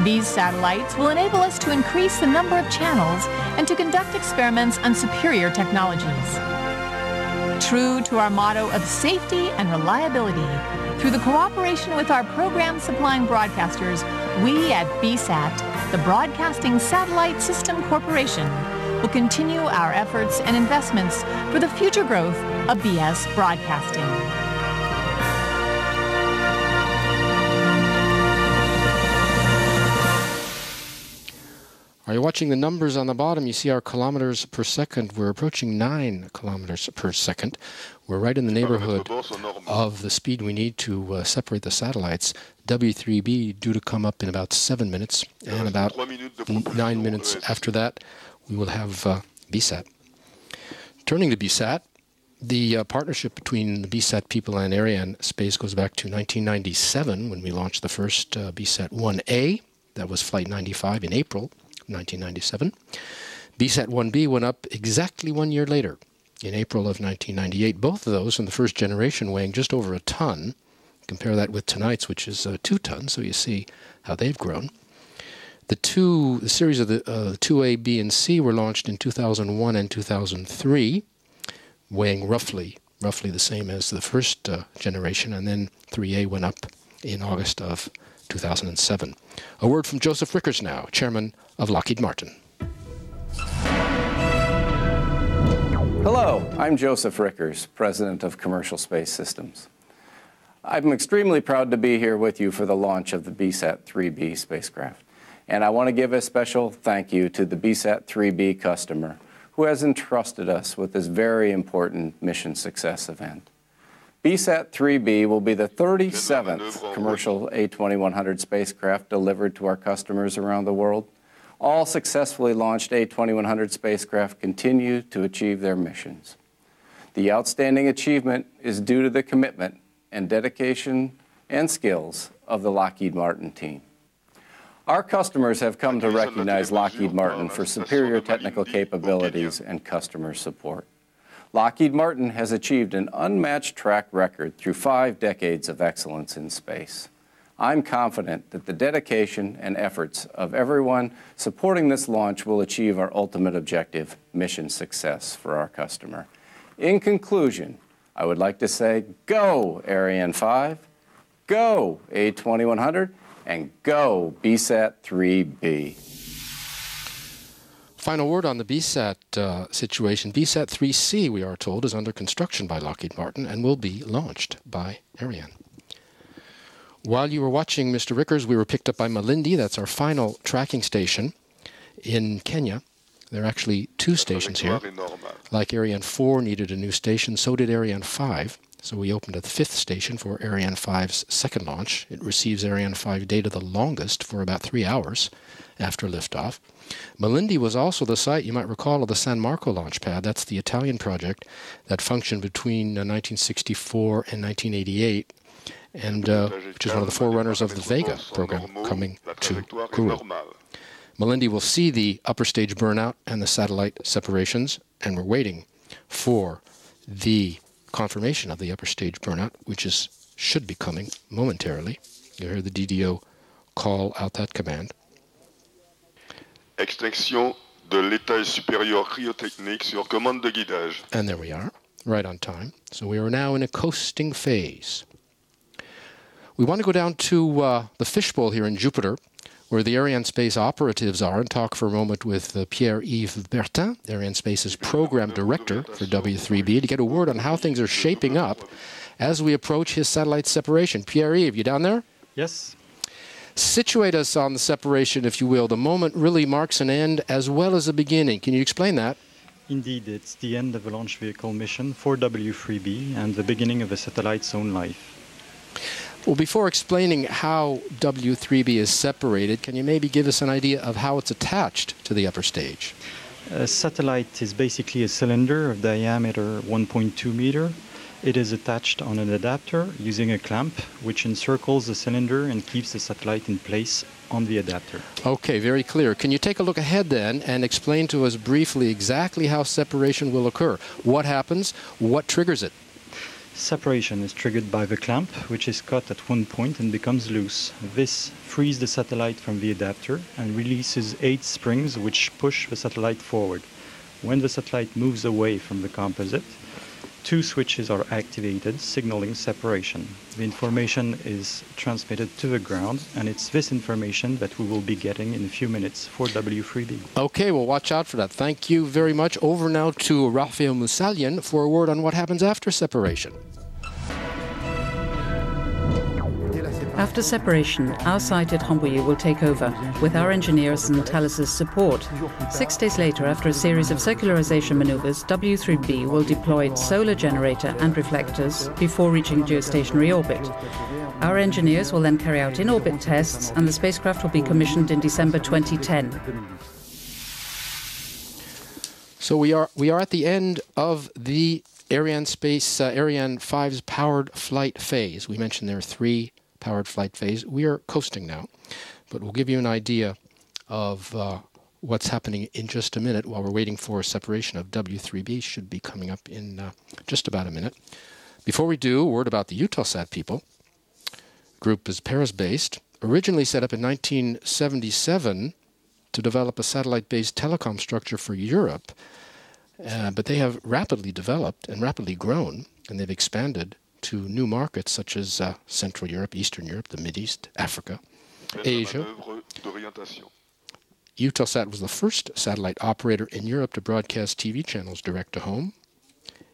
These satellites will enable us to increase the number of channels and to conduct experiments on superior technologies. True to our motto of safety and reliability, through the cooperation with our program-supplying broadcasters, we at BSAT, the Broadcasting Satellite System Corporation, will continue our efforts and investments for the future growth of BS broadcasting. Are you watching the numbers on the bottom? You see our kilometers per second. We're approaching 9 kilometers per second. We're right in the neighborhood of the speed we need to separate the satellites. W3B due to come up in about 7 minutes, and about 9 minutes after that, we will have BSAT. Turning to BSAT, the partnership between the BSAT people and Arianespace goes back to 1997 when we launched the first BSAT-1A. That was Flight 95 in April 1997. BSAT-1B went up exactly 1 year later, in April of 1998. Both of those from the first generation weighing just over a ton. Compare that with tonight's, which is 2 tons, so you see how they've grown. The series of the 2A, B, and C were launched in 2001 and 2003, weighing roughly the same as the first generation, and then 3A went up in August of 2007. A word from Joseph Rickers now, chairman of Lockheed Martin. Hello, I'm Joseph Rickers, president of Commercial Space Systems. I'm extremely proud to be here with you for the launch of the BSAT-3b spacecraft. And I want to give a special thank you to the BSAT-3b customer who has entrusted us with this very important mission success event. BSAT-3b will be the 37th commercial A2100 spacecraft delivered to our customers around the world. All successfully launched A2100 spacecraft continue to achieve their missions. The outstanding achievement is due to the commitment and dedication and skills of the Lockheed Martin team. Our customers have come to recognize Lockheed Martin for superior technical capabilities and customer support. Lockheed Martin has achieved an unmatched track record through 5 decades of excellence in space. I'm confident that the dedication and efforts of everyone supporting this launch will achieve our ultimate objective, mission success for our customer. In conclusion, I would like to say, go Ariane 5, go A2100, and go BSAT-3b. Final word on the BSAT situation. BSAT-3c, we are told, is under construction by Lockheed Martin and will be launched by Ariane. While you were watching Mr. Rickers, we were picked up by Malindi. That's our final tracking station in Kenya. There are actually 2 stations here. Like Ariane 4 needed a new station, so did Ariane 5. So we opened a 5th station for Ariane 5's second launch. It receives Ariane 5 data the longest for about 3 hours after liftoff. Malindi was also the site, you might recall, of the San Marco launch pad. That's the Italian project that functioned between 1964 and 1988, and which is one of the forerunners of the Vega program coming to Kourou. Malindi will see the upper stage burnout and the satellite separations, and we're waiting for the confirmation of the upper stage burnout, which should be coming momentarily. You hear the DDO call out that command. Extinction de l'état supérieur cryotechnique sur commande de guidage. And there we are, right on time. So we are now in a coasting phase. We want to go down to the fishbowl here in Jupiter, where the Arianespace operatives are, and talk for a moment with Pierre-Yves Bertin, Arianespace's program director for W3B, to get a word on how things are shaping up as we approach his satellite separation. Pierre-Yves, you down there? Yes. Situate us on the separation, if you will. The moment really marks an end as well as a beginning. Can you explain that? Indeed, it's the end of a launch vehicle mission for W3B and the beginning of a satellite's own life. Well, before explaining how W3B is separated, can you maybe give us an idea of how it's attached to the upper stage? A satellite is basically a cylinder of diameter 1.2 meter. It is attached on an adapter using a clamp which encircles the cylinder and keeps the satellite in place on the adapter. Okay, very clear. Can you take a look ahead then and explain to us briefly exactly how separation will occur? What happens? What triggers it? Separation is triggered by the clamp, which is cut at one point and becomes loose. This frees the satellite from the adapter and releases 8 springs which push the satellite forward. When the satellite moves away from the composite, 2 switches are activated, signaling separation. The information is transmitted to the ground, and it's this information that we will be getting in a few minutes for W3B. Okay, well, watch out for that. Thank you very much. Over now to Raphael Moussalian for a word on what happens after separation. After separation, our site at Rambouillet will take over, with our engineers and Thales's support. 6 days later, after a series of circularization maneuvers, W3B will deploy its solar generator and reflectors before reaching geostationary orbit. Our engineers will then carry out in-orbit tests, and the spacecraft will be commissioned in December 2010. So we are at the end of the Arianespace Ariane 5's powered flight phase. We mentioned there are 3 powered flight phase. We are coasting now, but we'll give you an idea of what's happening in just a minute while we're waiting for separation of W3B. Should be coming up in just about a minute. Before we do, a word about the Eutelsat people. Group is Paris-based, originally set up in 1977 to develop a satellite-based telecom structure for Europe, but they have rapidly developed and rapidly grown, and they've expanded to new markets such as Central Europe, Eastern Europe, the Mideast, Africa, Asia. Eutelsat was the first satellite operator in Europe to broadcast TV channels direct to home,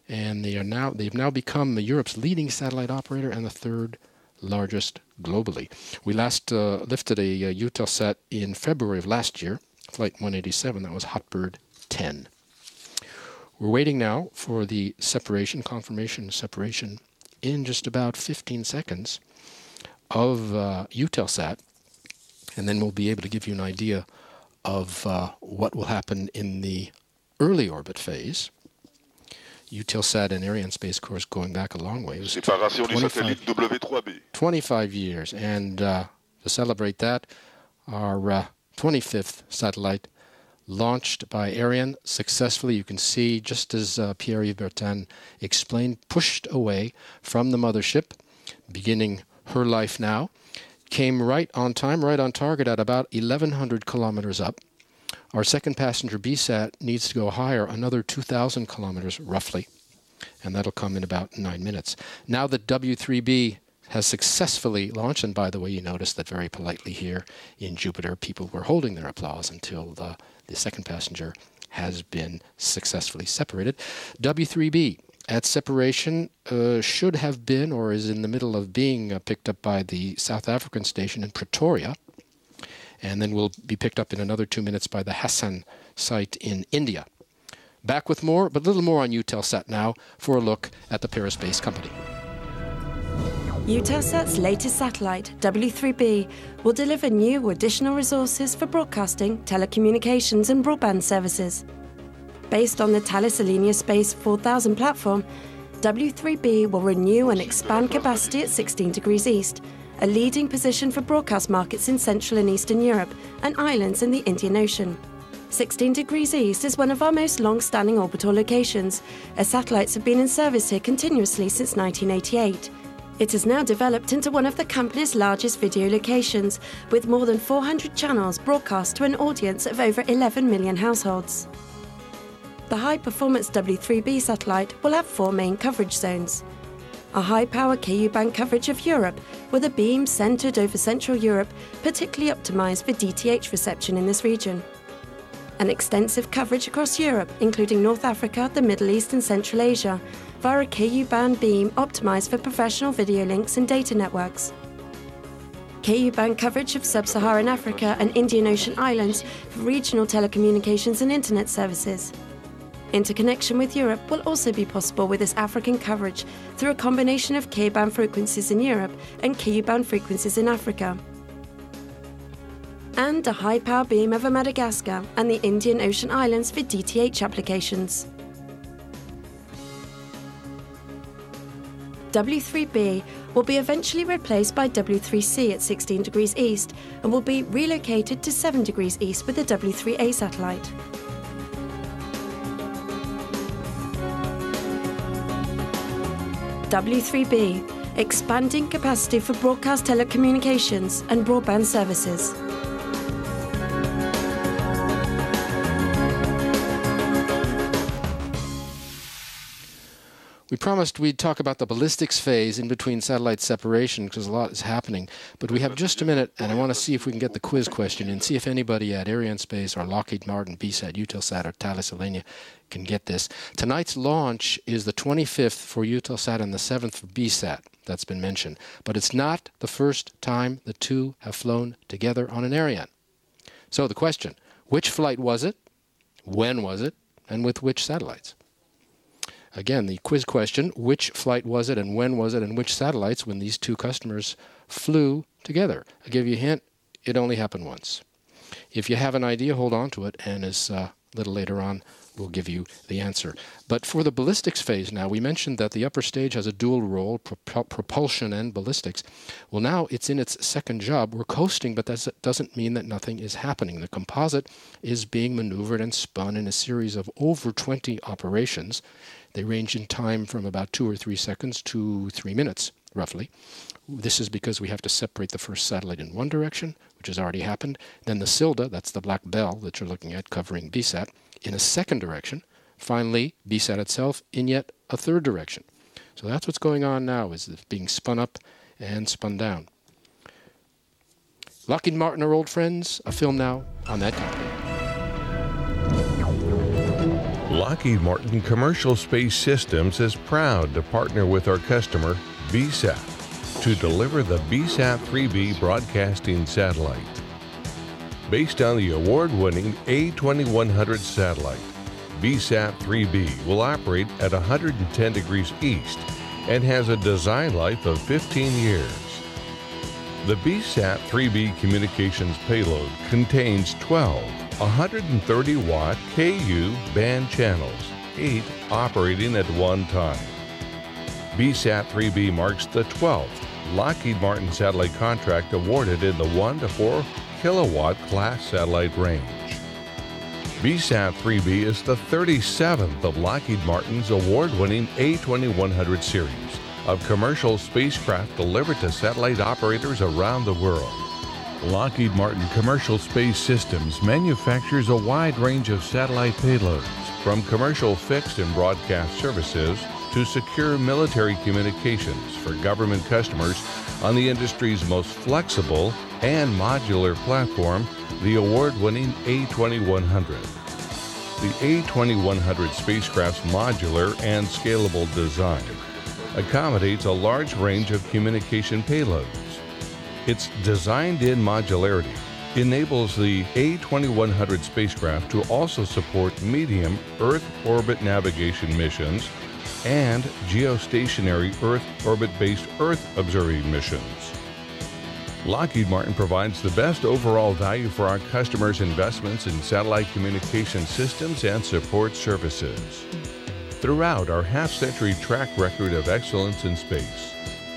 and they've now become Europe's leading satellite operator and the 3rd largest globally. We last lifted a Eutelsat in February of last year, Flight 187. That was Hotbird 10. We're waiting now for the separation, confirmation separation, in just about 15 seconds of Eutelsat, and then we'll be able to give you an idea of what will happen in the early orbit phase. Eutelsat and Arianespace, of course, going back a long way. It was 25 years, and to celebrate that, our 25th satellite launched by Ariane successfully. You can see, just as Pierre-Yves Bertin explained, pushed away from the mothership, beginning her life now, came right on time, right on target at about 1,100 kilometers up. Our second passenger BSAT needs to go higher, another 2,000 kilometers roughly, and that'll come in about 9 minutes. Now that W3B has successfully launched, and by the way, you notice that very politely here in Jupiter, people were holding their applause until the second passenger has been successfully separated. W3B at separation should have been, or is in the middle of being, picked up by the South African station in Pretoria, and then will be picked up in another 2 minutes by the Hassan site in India. Back with more, but a little more on Eutelsat now for a look at the Paris-based company. Eutelsat's latest satellite, W3B, will deliver new or additional resources for broadcasting, telecommunications and broadband services. Based on the Thales Arianespace 4000 platform, W3B will renew and expand capacity at 16 degrees east, a leading position for broadcast markets in Central and Eastern Europe and islands in the Indian Ocean. 16 degrees east is one of our most long-standing orbital locations, as satellites have been in service here continuously since 1988. It has now developed into one of the company's largest video locations, with more than 400 channels broadcast to an audience of over 11 million households. The high-performance W3B satellite will have 4 main coverage zones. A high-power Ku-band coverage of Europe, with a beam centred over Central Europe, particularly optimised for DTH reception in this region. An extensive coverage across Europe, including North Africa, the Middle East and Central Asia, via a Ku-band beam optimised for professional video links and data networks. Ku-band coverage of Sub-Saharan Africa and Indian Ocean islands for regional telecommunications and internet services. Interconnection with Europe will also be possible with this African coverage through a combination of Ka-band frequencies in Europe and Ku-band frequencies in Africa. And a high-power beam over Madagascar and the Indian Ocean Islands for DTH applications. W3B will be eventually replaced by W3C at 16 degrees east and will be relocated to 7 degrees east with the W3A satellite. W3B, expanding capacity for broadcast telecommunications and broadband services. We promised we'd talk about the ballistics phase in between satellite separation because a lot is happening. But we have just a minute, and I want to see if we can get the quiz question and see if anybody at Arianespace or Lockheed Martin, BSAT, Eutelsat, or Thales Alenia can get this. Tonight's launch is the 25th for Eutelsat and the 7th for BSAT. That's been mentioned. But it's not the first time the two have flown together on an Ariane. So the question, which flight was it, when was it, and with which satellites? Again, the quiz question, which flight was it and when was it and which satellites when these two customers flew together? I'll give you a hint, it only happened once. If you have an idea, hold on to it, and as a little later on, we'll give you the answer. But for the ballistics phase now, we mentioned that the upper stage has a dual role, propulsion and ballistics. Well, now it's in its second job. We're coasting, but that doesn't mean that nothing is happening. The composite is being maneuvered and spun in a series of over 20 operations. They range in time from about 2 or 3 seconds to 3 minutes, roughly. This is because we have to separate the first satellite in one direction, which has already happened. Then the Silda, that's the black bell that you're looking at covering BSAT, in a second direction. Finally, BSAT itself in yet a third direction. So that's what's going on now, is it's being spun up and spun down. Lockheed Martin, our old friends, a film now on that company. Lockheed Martin Commercial Space Systems is proud to partner with our customer, BSAT, to deliver the BSAT-3b broadcasting satellite. Based on the award-winning A2100 satellite, BSAT-3b will operate at 110 degrees east and has a design life of 15 years. The BSAT-3b communications payload contains 12 130-watt Ku band channels, 8 operating at one time. BSAT-3b marks the 12th Lockheed Martin satellite contract awarded in the 1 to 4 kilowatt class satellite range. BSAT-3b is the 37th of Lockheed Martin's award-winning A2100 series of commercial spacecraft delivered to satellite operators around the world. Lockheed Martin Commercial Space Systems manufactures a wide range of satellite payloads, from commercial fixed and broadcast services to secure military communications for government customers on the industry's most flexible and modular platform, the award-winning A2100. The A2100 spacecraft's modular and scalable design accommodates a large range of communication payloads. Its designed-in modularity enables the A2100 spacecraft to also support medium Earth orbit navigation missions and geostationary Earth orbit-based Earth-observing missions. Lockheed Martin provides the best overall value for our customers' investments in satellite communication systems and support services. Throughout our half-century track record of excellence in space,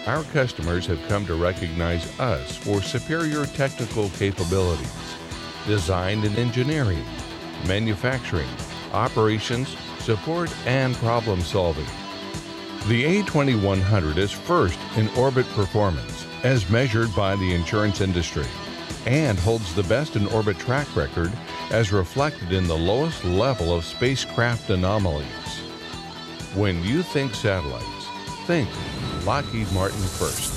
our customers have come to recognize us for superior technical capabilities, design and engineering, manufacturing, operations, support, and problem solving. The A2100 is first in orbit performance, as measured by the insurance industry, and holds the best in orbit track record as reflected in the lowest level of spacecraft anomalies. When you think satellites, think Lockheed Martin first.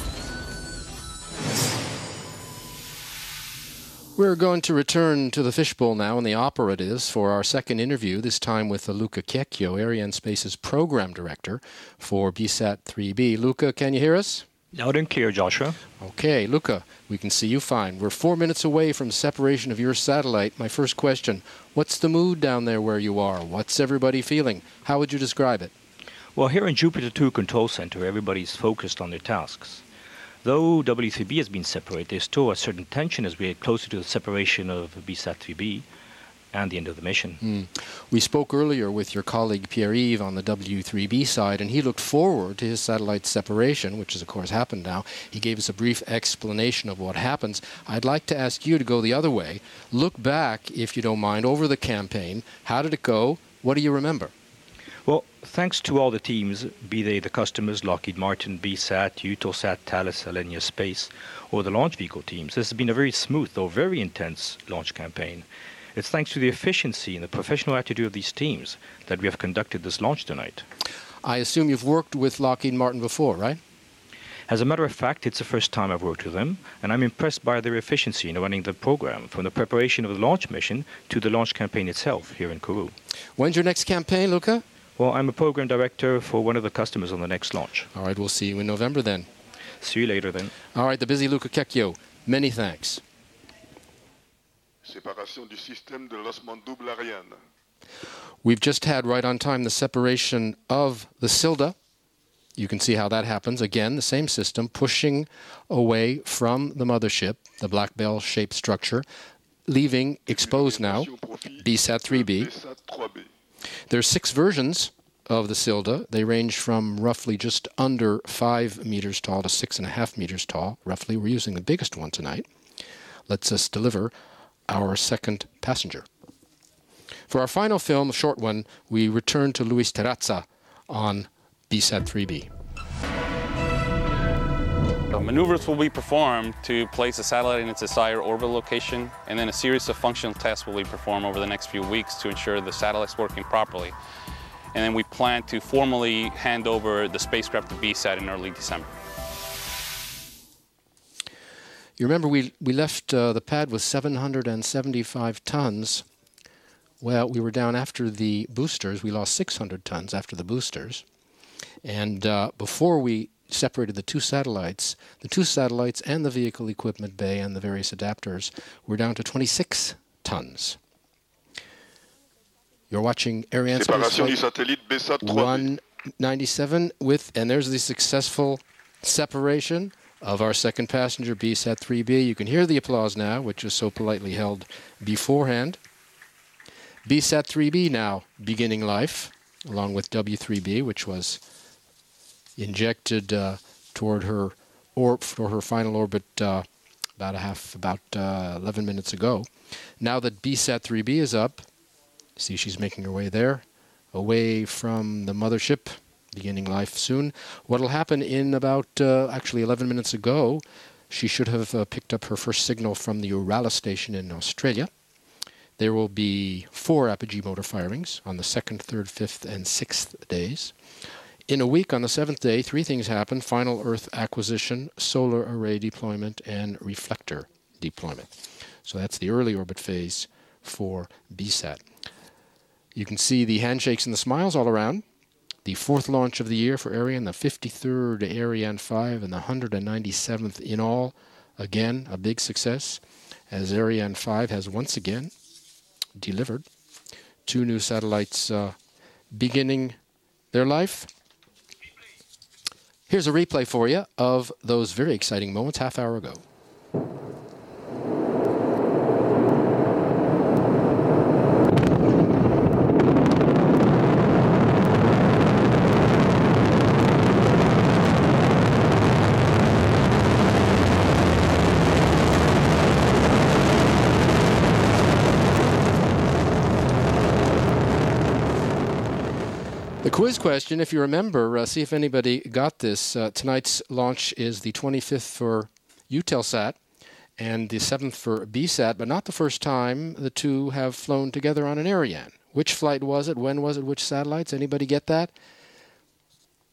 We're going to return to the fishbowl now, and the opera it is, for our second interview, this time with Luca Checchio, Arianespace's program director for BSAT-3b. Luca, can you hear us? Loud and clear, Joshua. Okay, Luca, we can see you fine. We're 4 minutes away from separation of your satellite. My first question, what's the mood down there where you are? What's everybody feeling? How would you describe it? Well, here in Jupiter 2 Control Center, everybody's focused on their tasks. Though W3B has been separated, there's still a certain tension as we get closer to the separation of BSAT-3b and the end of the mission. We spoke earlier with your colleague Pierre-Yves on the W3B side, and he looked forward to his satellite separation, which has, of course, happened now. He gave us a brief explanation of what happens. I'd like to ask you to go the other way. Look back, if you don't mind, over the campaign. How did it go? What do you remember? Well, thanks to all the teams, be they the customers, Lockheed Martin, BSAT, Eutelsat, Thales, Arianespace, or the launch vehicle teams, this has been a very smooth, though very intense launch campaign. It's thanks to the efficiency and the professional attitude of these teams that we have conducted this launch tonight. I assume you've worked with Lockheed Martin before, right? As a matter of fact, it's the first time I've worked with them, and I'm impressed by their efficiency in running the program, from the preparation of the launch mission to the launch campaign itself here in Kourou. When's your next campaign, Luca? Well, I'm a program director for one of the customers on the next launch. All right, we'll see you in November then. See you later then. All right, the busy Luca Kekio, many thanks. Séparation du système de lancement double Ariane. We've just had right on time the separation of the Silda. You can see how that happens. Again, the same system pushing away from the mothership, the black bell-shaped structure, leaving exposed now BSAT-3b. There's 6 versions of the Silda. They range from roughly just under 5 meters tall to 6.5 meters tall. Roughly, we're using the biggest one tonight. Lets us deliver our second passenger. For our final film, a short one, we return to Luis Terrazza on BSAT-3b. Maneuvers will be performed to place the satellite in its desired orbital location, and then a series of functional tests will be performed over the next few weeks to ensure the satellite's working properly. And then we plan to formally hand over the spacecraft to BSAT in early December. You remember we left the pad with 775 tons. Well, we were down after the boosters. We lost 600 tons after the boosters. And before we separated the two satellites and the vehicle equipment bay and the various adapters were down to 26 tons. You're watching Arianespace 197 and there's the successful separation of our second passenger, BSAT-3b. You can hear the applause now, which was so politely held beforehand. BSAT-3b now beginning life, along with W3B, which was injected toward her final orbit about 11 minutes ago. Now that BSAT-3b is up, see she's making her way there, away from the mothership, beginning life soon. What will happen in about, actually 11 minutes ago, she should have picked up her first signal from the Urala station in Australia. There will be 4 apogee motor firings on the 2nd, 3rd, 5th, and 6th days. In a week, on the 7th day, 3 things happen: final Earth acquisition, solar array deployment, and reflector deployment. So that's the early orbit phase for BSAT. You can see the handshakes and the smiles all around. The 4th launch of the year for Ariane, the 53rd Ariane 5, and the 197th in all. Again, a big success, as Ariane 5 has once again delivered 2 new satellites beginning their life. Here's a replay for you of those very exciting moments half hour ago. The quiz question, if you remember, see if anybody got this. Tonight's launch is the 25th for Eutelsat and the 7th for BSAT, but not the first time the two have flown together on an Ariane. Which flight was it? When was it? Which satellites? Anybody get that?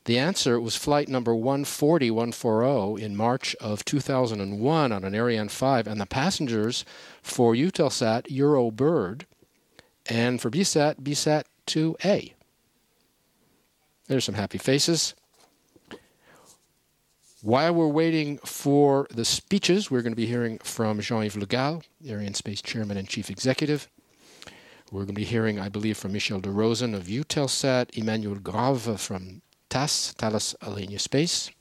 The answer was flight number 140 in March of 2001 on an Ariane 5, and the passengers for Eutelsat, Eurobird, and for BSAT, BSAT-2A. There's some happy faces. While we're waiting for the speeches, we're going to be hearing from Jean-Yves Le Gall, Arianespace Chairman and Chief Executive. We're going to be hearing, I believe, from Michel de Rosen of Eutelsat, Emmanuel Grave from TAS, Thales Alenia Space,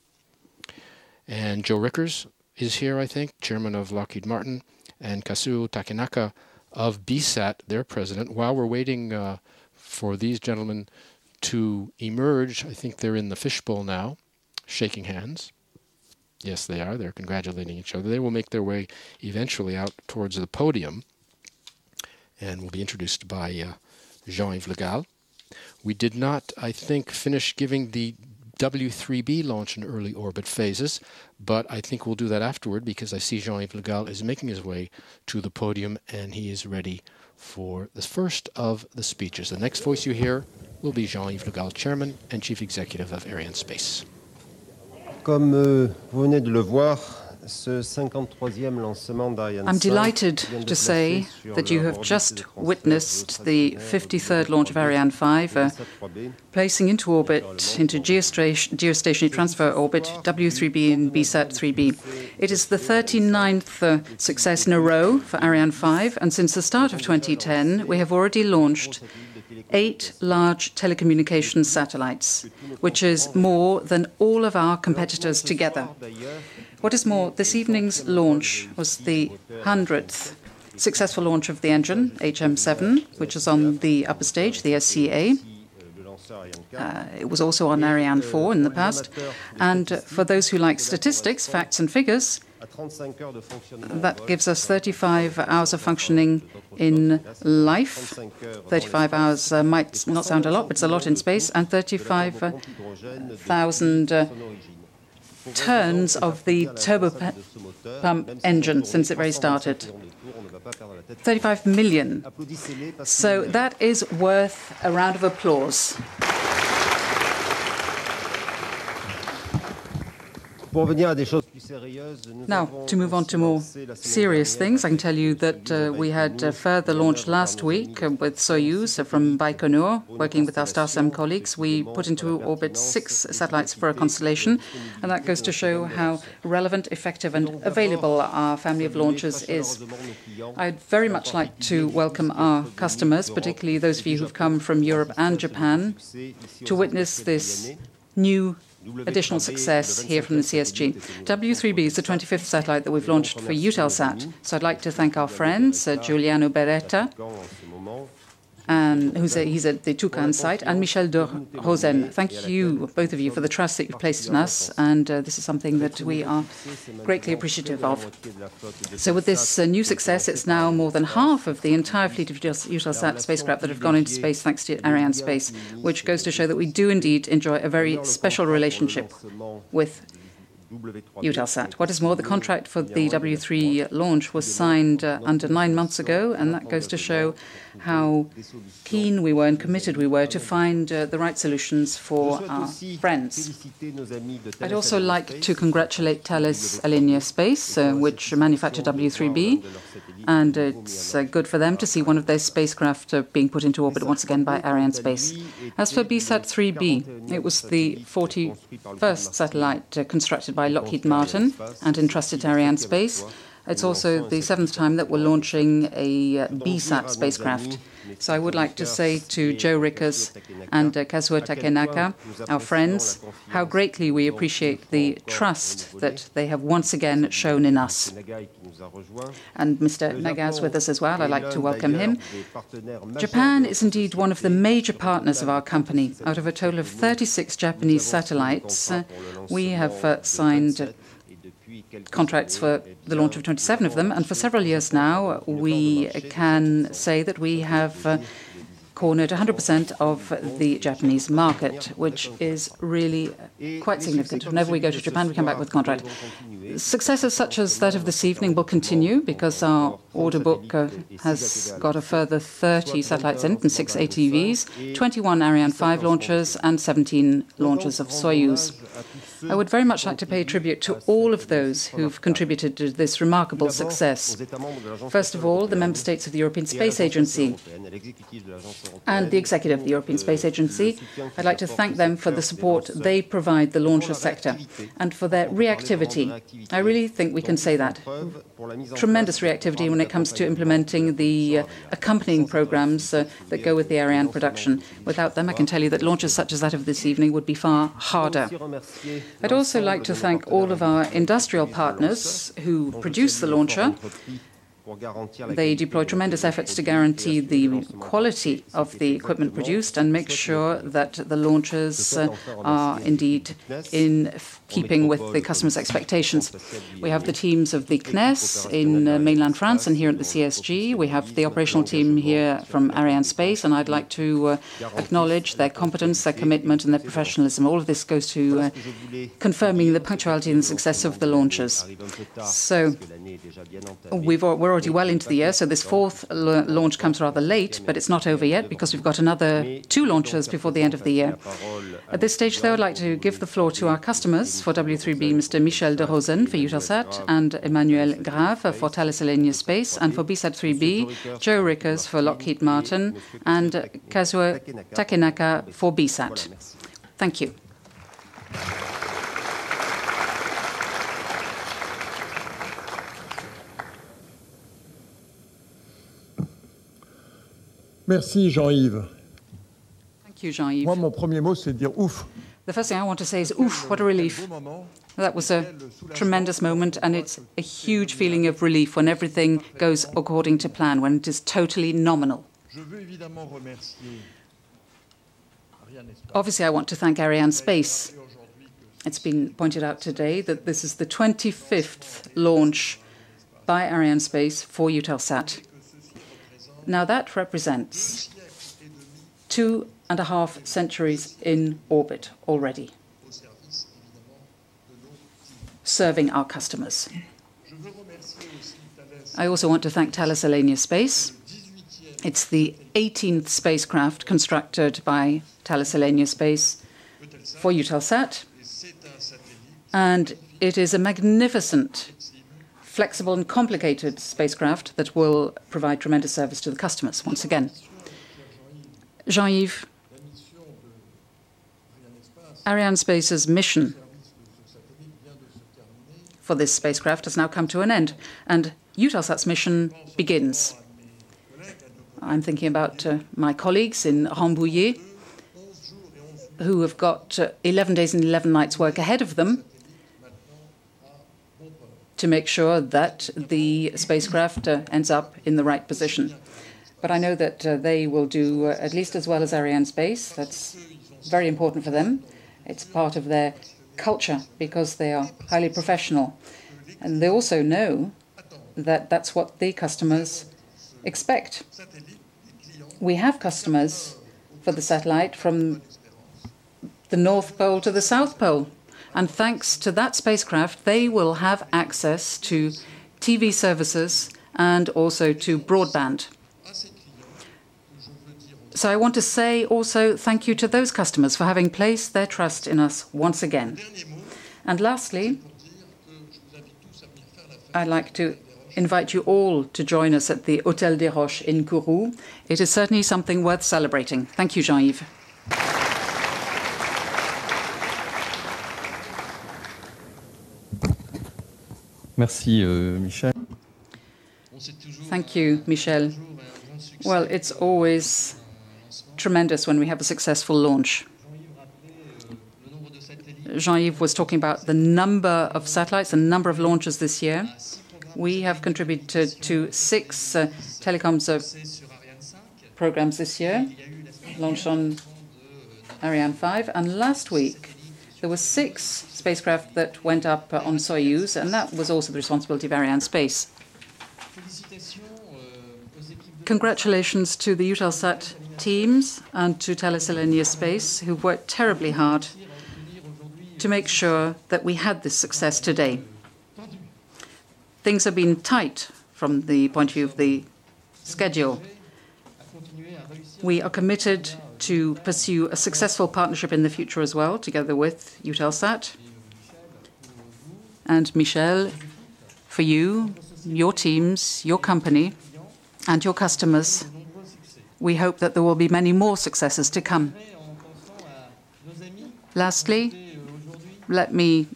and Joe Rickers is here, I think, Chairman of Lockheed Martin, and Kazuo Takenaka of BSAT, their president. While we're waiting for these gentlemen to emerge, I think they're in the fishbowl now, shaking hands. Yes, they are. They're congratulating each other. They will make their way eventually out towards the podium and will be introduced by Jean-Yves Le Gall. We did not, I think, finish giving the W3B launch in early orbit phases, but I think we'll do that afterward because I see Jean-Yves Le Gall is making his way to the podium and he is ready for the first of the speeches. The next voice you hear will be Jean-Yves Le Gall, Chairman and Chief Executive of Arianespace. Comme vous venez de le voir, ce 53e lancement d'Ariane. I'm delighted to say that you have just witnessed the 53rd launch of Ariane 5, placing into orbit, into geostationary transfer orbit, W3B and BSAT-3b. It is the 39th success in a row for Ariane 5, and since the start of 2010, we have already launched 8 large telecommunications satellites, which is more than all of our competitors together. What is more, this evening's launch was the 100th successful launch of the engine, HM7, which is on the upper stage, the SCA. It was also on Ariane 4 in the past. And for those who like statistics, facts and figures, that gives us 35 hours of functioning in life. 35 hours might not sound a lot, but it's a lot in space, and 35,000 turns of the turbopump engine since it very started. 35 million. So that is worth a round of applause. Now, to move on to more serious things, I can tell you that we had a further launch last week with Soyuz from Baikonur, working with our StarSem colleagues. We put into orbit 6 satellites for a constellation, and that goes to show how relevant, effective, and available our family of launches is. I'd very much like to welcome our customers, particularly those of you who've come from Europe and Japan, to witness this new additional success here from the CSG. W3B is the 25th satellite that we've launched for Eutelsat. So I'd like to thank our friends, Giuliano Beretta, and he's at the Toucan site, and Michel de Rosen. Thank you, both of you, for the trust that you've placed in us, and this is something that we are greatly appreciative of. So with this new success, it's now more than half of the entire fleet of Eutelsat spacecraft that have gone into space thanks to Arianespace, which goes to show that we do indeed enjoy a very special relationship with Eutelsat. What is more, the contract for the W3 launch was signed under 9 months ago, and that goes to show how keen we were and committed we were to find the right solutions for our friends. I'd also like to congratulate Thales Alenia Space, which manufactured W3B, and it's good for them to see one of their spacecraft being put into orbit once again by Arianespace. As for BSAT-3b, it was the 41st satellite constructed by Lockheed Martin and entrusted to Arianespace. It's also the 7th time that we're launching a BSAT spacecraft. So I would like to say to Joe Rickers and Kazuo Takenaka, our friends, how greatly we appreciate the trust that they have once again shown in us. And Mr. Naga's with us as well. I'd like to welcome him. Japan is indeed one of the major partners of our company. Out of a total of 36 Japanese satellites, we have signed contracts for the launch of 27 of them, and for several years now we can say that we have cornered 100% of the Japanese market, which is really quite significant. Whenever we go to Japan, we come back with a contract. Successes such as that of this evening will continue because our order book has got a further 30 satellites in it and 6 ATVs, 21 Ariane 5 launches and 17 launches of Soyuz. I would very much like to pay tribute to all of those who've contributed to this remarkable success. First of all, the member states of the European Space Agency and the executive of the European Space Agency. I'd like to thank them for the support they provide the launcher sector and for their reactivity. I really think we can say that. Tremendous reactivity when it comes to implementing the accompanying programs that go with the Ariane production. Without them, I can tell you that launches such as that of this evening would be far harder. I'd also like to thank all of our industrial partners who produce the launcher. They deploy tremendous efforts to guarantee the quality of the equipment produced and make sure that the launchers are indeed in keeping with the customer's expectations. We have the teams of the CNES in mainland France and here at the CSG. We have the operational team here from Arianespace, and I'd like to acknowledge their competence, their commitment, and their professionalism. All of this goes to confirming the punctuality and the success of the launches. So we're already well into the year, so this fourth launch comes rather late, but it's not over yet because we've got another 2 launches before the end of the year. At this stage, though, I'd like to give the floor to our customers. For W3B, Mr. Michel de Rosen for Eutelsat and Emmanuel Grave for Thales Alenia Space, and for BSAT-3b, Joe Rickers for Lockheed Martin and Kazuo Takenaka for BSAT. Thank you. Merci Jean-Yves. Thank you, Jean-Yves. Moi, mon premier mot, c'est de dire ouf. The first thing I want to say is, oof, what a relief. That was a tremendous moment, and it's a huge feeling of relief when everything goes according to plan, when it is totally nominal. Obviously, I want to thank Arianespace. It's been pointed out today that this is the 25th launch by Arianespace for Eutelsat. Now that represents 2.5 centuries in orbit already, serving our customers. I also want to thank Thales Alenia Space. It's the 18th spacecraft constructed by Thales Alenia Space for Eutelsat, and it is a magnificent, flexible and complicated spacecraft that will provide tremendous service to the customers once again. Jean-Yves, Arianespace's mission for this spacecraft has now come to an end, and Eutelsat's mission begins. I'm thinking about my colleagues in Rambouillet, who have got 11 days and 11 nights work ahead of them to make sure that the spacecraft ends up in the right position. But I know that they will do at least as well as Arianespace. That's very important for them. It's part of their culture because they are highly professional. And they also know that that's what the customers expect. We have customers for the satellite from the North Pole to the South Pole. And thanks to that spacecraft, they will have access to TV services and also to broadband. So I want to say also thank you to those customers for having placed their trust in us once again. And lastly, I'd like to invite you all to join us at the Hôtel des Roches in Kourou. It is certainly something worth celebrating. Thank you, Jean-Yves. Merci, Michel. Thank you, Michel. Well, it's always tremendous when we have a successful launch. Jean-Yves was talking about the number of satellites, the number of launches this year. We have contributed to 6 telecoms programs this year, launched on Ariane 5. And last week, there were 6 spacecraft that went up on Soyuz, and that was also the responsibility of Arianespace. Congratulations to the Eutelsat teams and to Thales Alenia Space, who worked terribly hard to make sure that we had this success today. Things have been tight from the point of view of the schedule. We are committed to pursue a successful partnership in the future as well, together with Eutelsat. And Michel, for you, your teams, your company, and your customers, we hope that there will be many more successes to come. Lastly, let me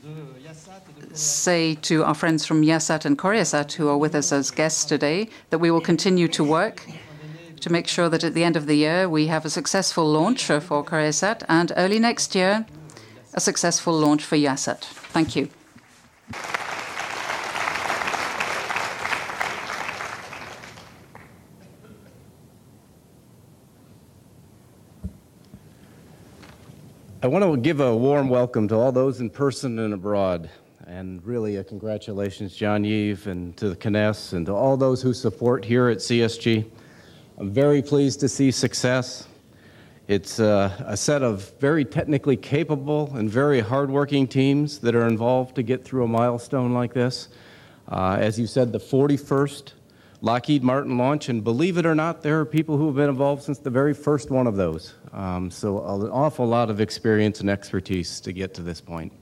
say to our friends from YASAT and KOREASAT who are with us as guests today that we will continue to work to make sure that at the end of the year we have a successful launch for KOREASAT and early next year a successful launch for YASAT. Thank you. I want to give a warm welcome to all those in person and abroad. And really a congratulations, Jean-Yves, and to the CNES, and to all those who support here at CSG. I'm very pleased to see success. It's a set of very technically capable and very hardworking teams that are involved to get through a milestone like this. As you said, the 41st Lockheed Martin launch, and believe it or not, there are people who have been involved since the very first one of those. So an awful lot of experience and expertise to get to this point.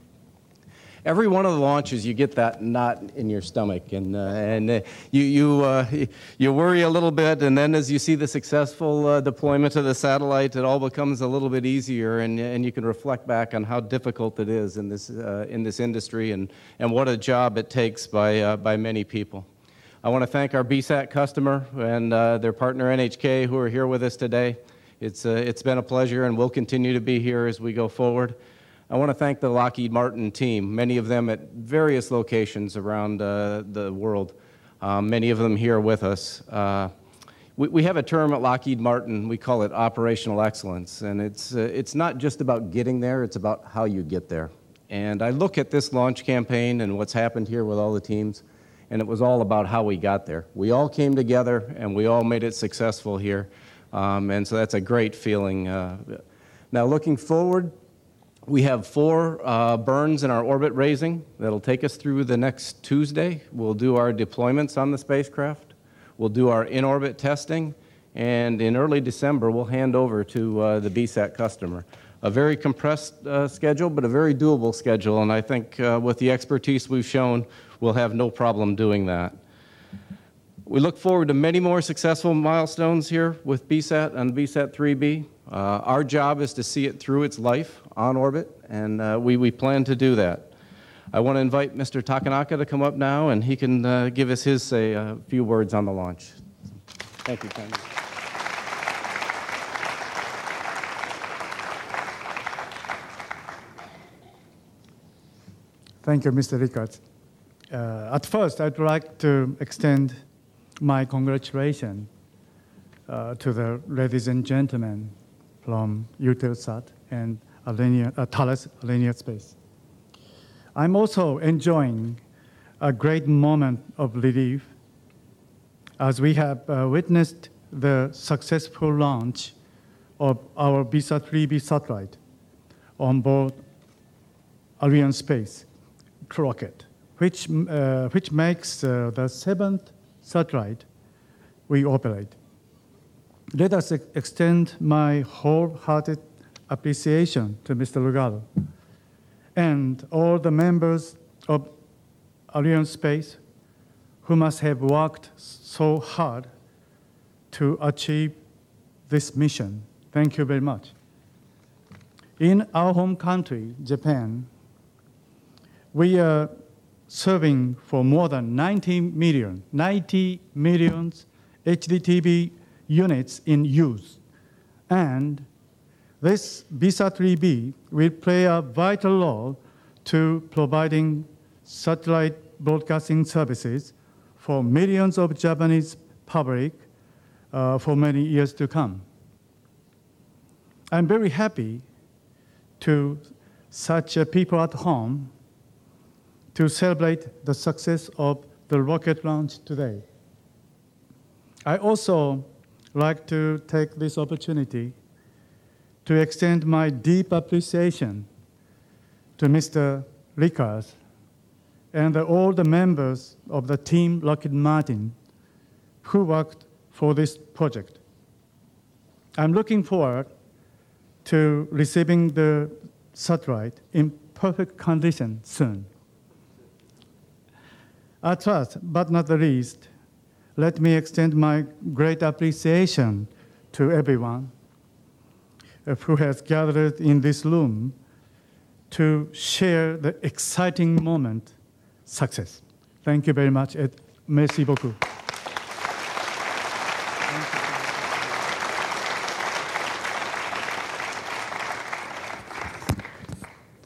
Every one of the launches, you get that knot in your stomach, and you worry a little bit, and then as you see the successful deployment of the satellite, it all becomes a little bit easier, and you can reflect back on how difficult it is in this industry, and what a job it takes by many people. I want to thank our BSAT customer and their partner NHK who are here with us today. It's been a pleasure, and we'll continue to be here as we go forward. I want to thank the Lockheed Martin team, many of them at various locations around the world, many of them here with us. We have a term at Lockheed Martin, we call it operational excellence, and it's not just about getting there, it's about how you get there. And I look at this launch campaign and what's happened here with all the teams, and it was all about how we got there. We all came together, and we all made it successful here, and so that's a great feeling. Now looking forward, we have 4 burns in our orbit raising that'll take us through the next Tuesday. We'll do our deployments on the spacecraft. We'll do our in-orbit testing. And in early December, we'll hand over to the BSAT customer. A very compressed schedule, but a very doable schedule. And I think with the expertise we've shown, we'll have no problem doing that. We look forward to many more successful milestones here with BSAT and BSAT-3b. Our job is to see it through its life on orbit, and we plan to do that. I want to invite Mr. Takanaka to come up now, and he can give us his say a few words on the launch. Thank you, Ken. Thank you, Mr. Rickards. At first, I'd like to extend my congratulations to the ladies and gentlemen from Eutelsat and Thales Arianespace. I'm also enjoying a great moment of relief as we have witnessed the successful launch of our BSAT-3b satellite on board Arianespace rocket, which makes the 7th satellite we operate. Let us extend my wholehearted appreciation to Mr. Lugaro and all the members of Arianespace who must have worked so hard to achieve this mission. Thank you very much. In our home country, Japan, we are serving for more than 90 million HDTV units in use. And this BSAT-3b will play a vital role to providing satellite broadcasting services for millions of Japanese public for many years to come. I'm very happy to such people at home to celebrate the success of the rocket launch today. I also like to take this opportunity to extend my deep appreciation to Mr. Rickards and all the members of the team Lockheed Martin who worked for this project. I'm looking forward to receiving the satellite in perfect condition soon. At last, but not the least, let me extend my great appreciation to everyone who has gathered in this room to share the exciting moment, success. Thank you very much et merci beaucoup.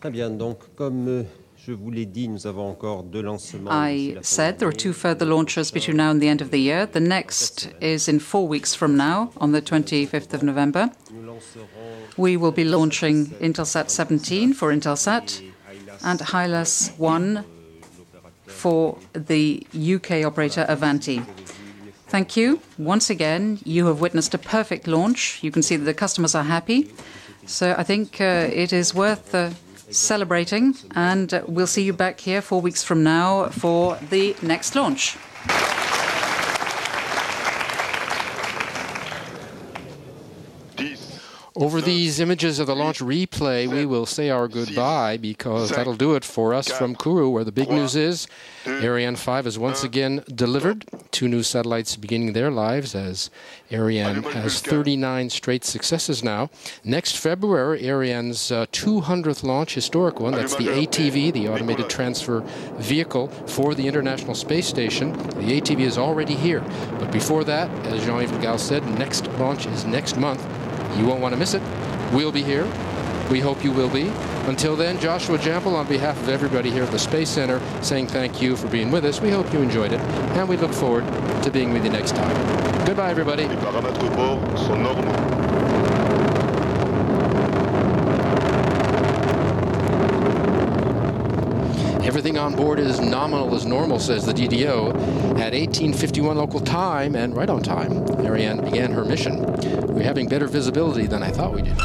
Très bien, donc comme je vous l'ai dit, nous avons encore 2 lancements. I said there are 2 further launches between now and the end of the year. The next is in 4 weeks from now, on the 25th of November. We will be launching Intelsat 17 for Intelsat and HILAS 1 for the UK operator Avanti. Thank you. Once again, you have witnessed a perfect launch. You can see that the customers are happy. So I think it is worth celebrating, and we'll see you back here 4 weeks from now for the next launch. Over these images of the launch replay, we will say our goodbye because that'll do it for us from Kourou, where the big news is Ariane 5 is once again delivered. 2 new satellites beginning their lives as Ariane has 39 straight successes now. Next February, Ariane's 200th launch, historic one, that's the ATV, the Automated Transfer Vehicle for the International Space Station. The ATV is already here. But before that, as Jean-Yves Le Gall said, next launch is next month. You won't want to miss it. We'll be here. We hope you will be. Until then, Joshua Jampel, on behalf of everybody here at the Space Center, saying thank you for being with us. We hope you enjoyed it, and we look forward to being with you next time. Goodbye, everybody. Les paramètres bord sont normaux. Everything on board is nominal as normal, says the DDO. At 18:51 local time, and right on time, Ariane began her mission. We're having better visibility than I thought we did.